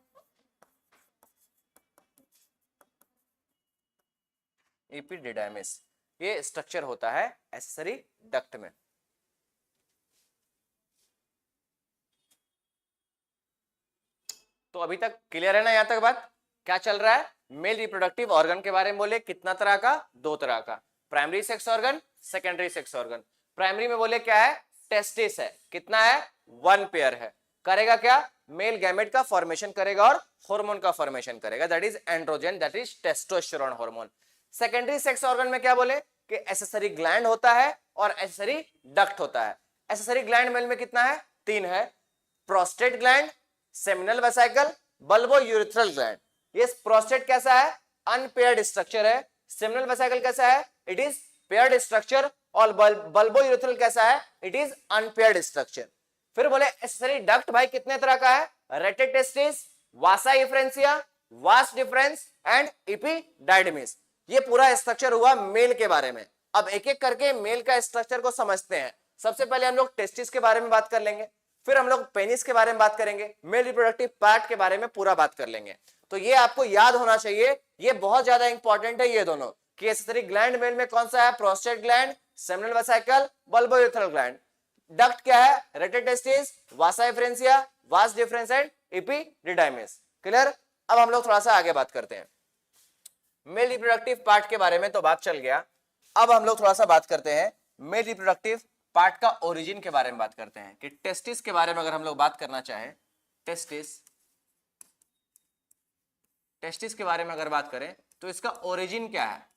इपिडिडाइमिस ये स्ट्रक्चर होता है एक्सेसरी डक्ट में। तो अभी तक क्लियर है ना? यहां तक बात क्या चल रहा है? मेल रिप्रोडक्टिव ऑर्गन के बारे में बोले, कितना तरह का? 2 तरह का, primary sex organ, secondary sex organ. Primary में बोले क्या है? टेस्टिस है। कितना है? 1 पेयर है। करेगा क्या? मेल गैमेट का फॉर्मेशन करेगा और हार्मोन का फॉर्मेशन करेगा, that is androgen, that is testosterone hormone. Secondary sex organ में क्या बोले कि एक्सेसरी ग्लैंड होता है और एक्सेसरी डक्ट होता है। एक्सेसरी ग्लैंड मेल में कितना है? 3 है, prostate gland, seminal vesicle, bulbourethral gland. ये प्रोस्टेट कैसा है? अनपेयर्ड स्ट्रक्चर है। सेमिनल वेसिकल कैसा है? It is paired structure. और बल्बोयूरेथ्रल कैसा है? It is unpaired structure. फिर बोले एक्सेसरी डक्ट भाई कितने तरह का है? Rete testis, Vasa एफ्रेंसिया, vas deferens and इपिडाइडमिस। ये पूरा स्ट्रक्चर हुआ मेल के बारे में। अब एक एक करके मेल का स्ट्रक्चर को समझते हैं। सबसे पहले हम लोग टेस्टिस के बारे में बात कर लेंगे, फिर हम लोग पेनिस के बारे में बात करेंगे, मेल रिप्रोडक्टिव पार्ट के बारे में पूरा बात कर लेंगे। तो ये आपको याद होना चाहिए, ये बहुत ज्यादा इंपॉर्टेंट है ये दोनों, कि एक्सेसरी ग्लैंड मेल में कौन सा है? Prostate gland, seminal vesicle, bulbourethral gland. Duct क्या है? Rete testis, Vasa एफ्रेंसिया, vas deferens and इपिडिडाइमिस। Clear? अब हम लोग थोड़ा सा आगे बात करते हैं। मेल रिप्रोडक्टिव पार्ट के बारे में तो बात चल गया। अब हम लोग थोड़ा सा बात करते हैं मेल रिप्रोडक्टिव पार्ट का ओरिजिन के बारे में बात करते हैं, कि टेस्टिस के बारे में अगर हम लोग बात करना चाहें, टेस्टिस के बारे में अगर बात करें तो इसका ओरिजिन क्या है?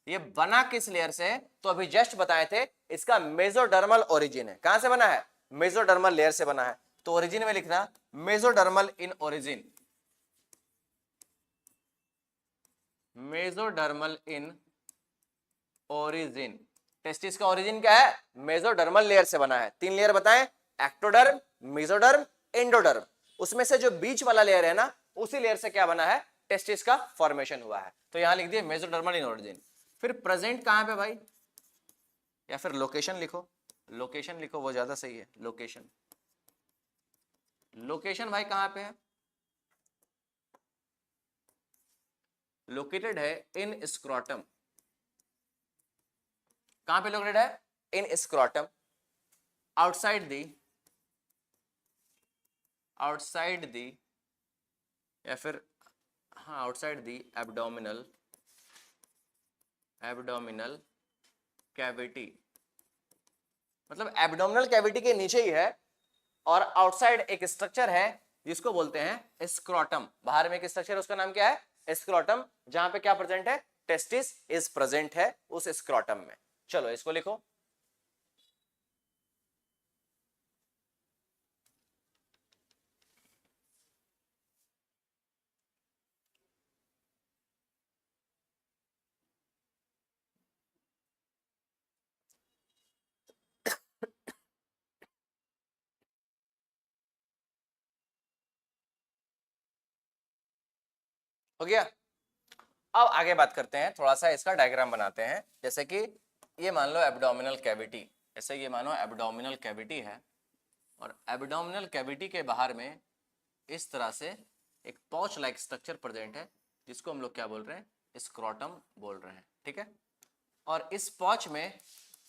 ये बना किस लेयर से है? तो अभी जस्ट बताए थे, इसका मेसोडर्मल ओरिजिन है। कहां से बना है? मेसोडर्मल लेयर से बना है। तो ओरिजिन में लिखना mesodermal in origin, mesodermal in origin. Testis का ओरिजिन क्या है? मेसोडर्मल लेयर से बना है। 3 लेयर बताएं, एक्टोडर्म, मेसोडर्म, एंडोडर्म। उसमें से जो बीच वाला लेयर है ना, उसी लेयर से क्या बना है? टेस्टिस का फॉर्मेशन हुआ है। तो यहां लिख दिए मेसोडर्मल इन ओरिजिन। फिर प्रेजेंट कहां पे भाई? या फिर लोकेशन लिखो, लोकेशन लिखो, वो ज्यादा सही है। लोकेशन, लोकेशन भाई कहां पे है? लोकेटेड है इन स्क्रोटम। कहां पे लोकेटेड है? In scrotum, outside the, outside the, या फिर हाँ outside the abdominal, abdominal cavity, मतलब एब्डोमिनल कैविटी के नीचे ही है। और आउटसाइड एक स्ट्रक्चर है जिसको बोलते हैं स्क्रोटम। बाहर में एक स्ट्रक्चर है, उसका नाम क्या है? स्क्रोटम। जहां पे क्या प्रेजेंट है? टेस्टिस इज प्रेजेंट है उस स्क्रोटम में। चलो इसको लिखो। हो गया। अब आगे बात करते हैं, थोड़ा सा इसका डायग्राम बनाते हैं। जैसे कि ये मान लो एब्डोमिनल कैविटी, जैसे ये मानो एब्डोमिनल कैविटी है, और एब्डोमिनल कैविटी के बाहर में इस तरह से एक पाउच लाइक स्ट्रक्चर प्रेजेंट है, जिसको हम लोग क्या बोल रहे हैं, स्क्रोटम बोल रहे हैं, ठीक है। और इस पाउच में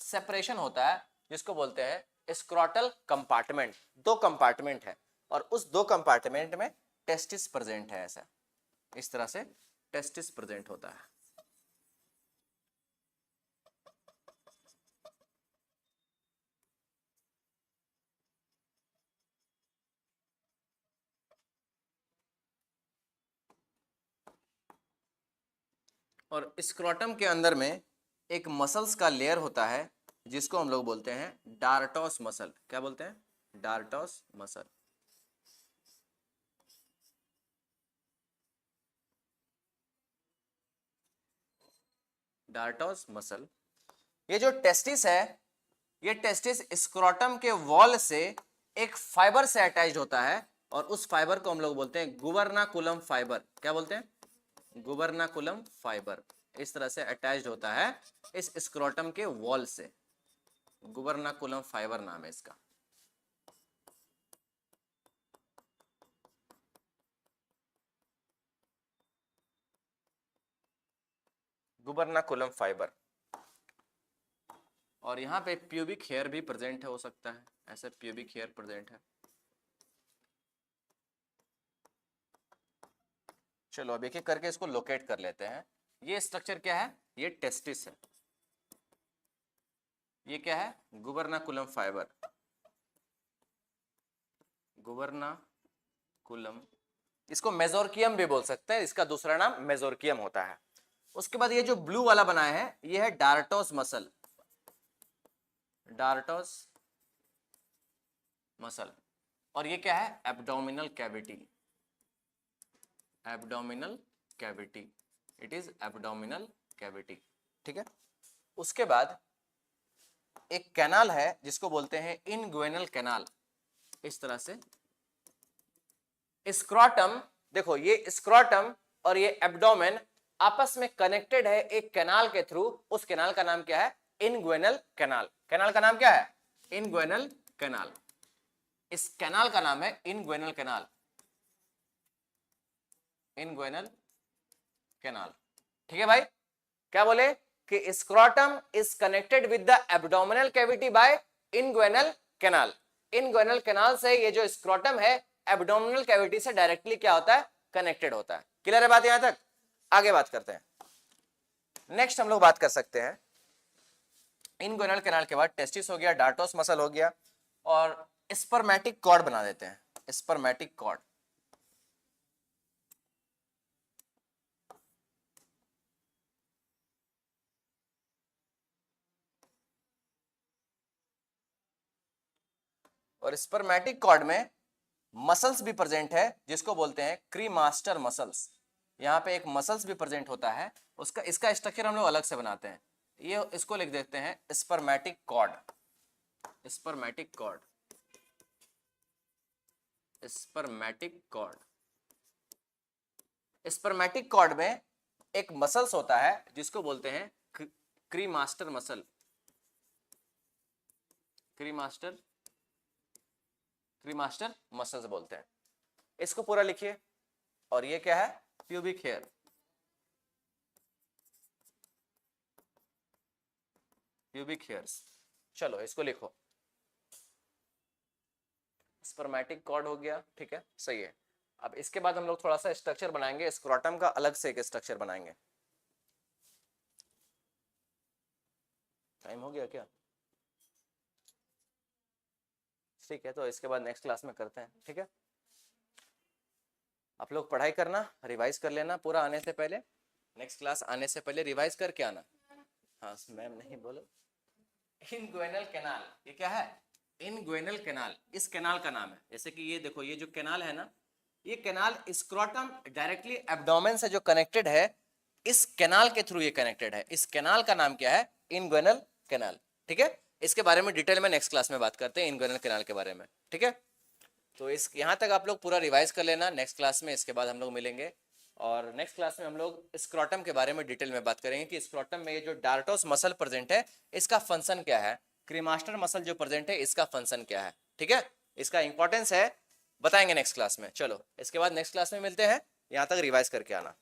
सेपरेशन होता है, जिसको बोलते हैं स्क्रोटल कंपार्टमेंट। दो कंपार्टमेंट है, और उस दो कंपार्टमेंट में टेस्टिस प्रेजेंट है। ऐसा इस तरह से टेस्टिस प्रेजेंट होता है। और स्क्रोटम के अंदर में एक मसल्स का लेयर होता है, जिसको हम लोग बोलते हैं डार्टोस मसल। क्या बोलते हैं? Dartos muscle. Dartos muscle. ये जो टेस्टिस है, ये टेस्टिस स्क्रोटम के वॉल से एक फाइबर से अटैच्ड होता है, और उस फाइबर को हम लोग बोलते हैं गुबर्नाकुलम फाइबर। क्या बोलते हैं? गुबर्नाकुलम फाइबर। इस तरह से अटैच्ड होता है इस स्क्रोटम के वॉल से। गुबर्नाकुलम फाइबर नाम है इसका। गुबर्नाकुलम फाइबर। और यहाँ पे प्यूबिक हेयर भी प्रेजेंट है, हो सकता है ऐसे प्यूबिक हेयर प्रेजेंट है। चलो अब एक एक करके इसको लोकेट कर लेते हैं। ये स्ट्रक्चर क्या है? ये टेस्टिस है। ये क्या है? गुबर्नाकुलम फाइबर। गुबर्नाकुलम, इसको मेजोरकियम भी बोल सकते हैं, इसका दूसरा नाम मेजोरकियम होता है। उसके बाद ये जो ब्लू वाला बनाया है, ये है डार्टोस मसल। Dartos muscle. और ये क्या है? Abdominal cavity. Abdominal cavity, it is abdominal cavity, ठीक है। उसके बाद एक कैनाल है, जिसको बोलते हैं इनग्वेनल कैनाल। इस तरह से स्क्रोटम, देखो ये स्क्रोटम और ये एब्डोमेन आपस में कनेक्टेड है एक कैनाल के थ्रू। उस कैनाल का नाम क्या है? इनग्वेनल कैनाल। कैनाल का नाम क्या है? इनग्वेनल कैनाल। इस कैनाल का नाम है इनग्वेनल कैनाल। इनग्वेनल कैनाल, ठीक है भाई। क्या बोले कि scrotum is connected with the abdominal cavity by inguinal canal. Inguinal canal से ये जो स्क्रोटम है, एब्डोमिनल कैविटी से डायरेक्टली क्या होता है? कनेक्टेड होता है। क्लियर है बात यहां तक? आगे बात करते हैं। नेक्स्ट हम लोग बात कर सकते हैं, इनग्वेनल कैनाल के बाद टेस्टिस हो गया, डार्टोस मसल हो गया, और स्पर्मेटिक कॉर्ड बना देते हैं। Spermatic cord. और स्पर्मेटिक कॉर्ड में मसल्स भी प्रेजेंट है, जिसको बोलते हैं क्रीमास्टर मसल्स। यहाँ पे एक मसल्स भी प्रेजेंट होता है, उसका इसका स्ट्रक्चर हम लोग अलग से बनाते हैं। ये इसको लिख देते हैं spermatic cord. Spermatic cord. Spermatic cord. Spermatic cord में एक मसल्स होता है, जिसको बोलते हैं क्रीमास्टर मसल। क्रीमास्टर क्रीमास्टर मसल्स बोलते हैं। इसको पूरा लिखिए। और ये क्या है? Pubic hair. Pubic hairs. चलो इसको लिखो। स्पर्मेटिक कॉर्ड हो गया, ठीक है, सही है। अब इसके बाद हम लोग थोड़ा सा स्ट्रक्चर बनाएंगे, स्क्रोटम का अलग से एक स्ट्रक्चर बनाएंगे। टाइम हो गया क्या? ठीक है, तो इसके बाद नेक्स्ट क्लास में करते हैं, ठीक है। आप लोग पढ़ाई करना, रिवाइज कर लेना पूरा आने से पहले। नेक्स्ट क्लास आने से पहले रिवाइज करके आना। हाँ मैम नहीं बोलो। इनग्वेनल कैनाल, ये क्या है? इनग्वेनल कैनाल। इस कैनाल का नाम है, जैसे कि ये देखो, ये जो कैनाल है ना, ये कैनाल स्क्रोटम डायरेक्टली एब्डोमेन से जो कनेक्टेड है, इस कैनाल के थ्रू ये कनेक्टेड है। इस कैनाल का नाम क्या है? इनग्वेनल कैनाल, ठीक है। इसके बारे में डिटेल में नेक्स्ट क्लास में बात करते हैं, इनग्वेनल कैनाल के बारे में, ठीक है। तो इस यहाँ तक आप लोग पूरा रिवाइज कर लेना नेक्स्ट क्लास में। इसके बाद हम लोग मिलेंगे और नेक्स्ट क्लास में हम लोग स्क्रोटम के बारे में डिटेल में बात करेंगे कि स्क्रोटम में ये जो डार्टोस मसल प्रेजेंट है इसका फंक्शन क्या है, क्रीमास्टर मसल जो प्रेजेंट है इसका फंक्शन क्या है। ठीक है, इसका इंपॉर्टेंस है बताएंगे नेक्स्ट क्लास में। चलो इसके बाद नेक्स्ट क्लास में मिलते हैं, यहाँ तक रिवाइज करके आना।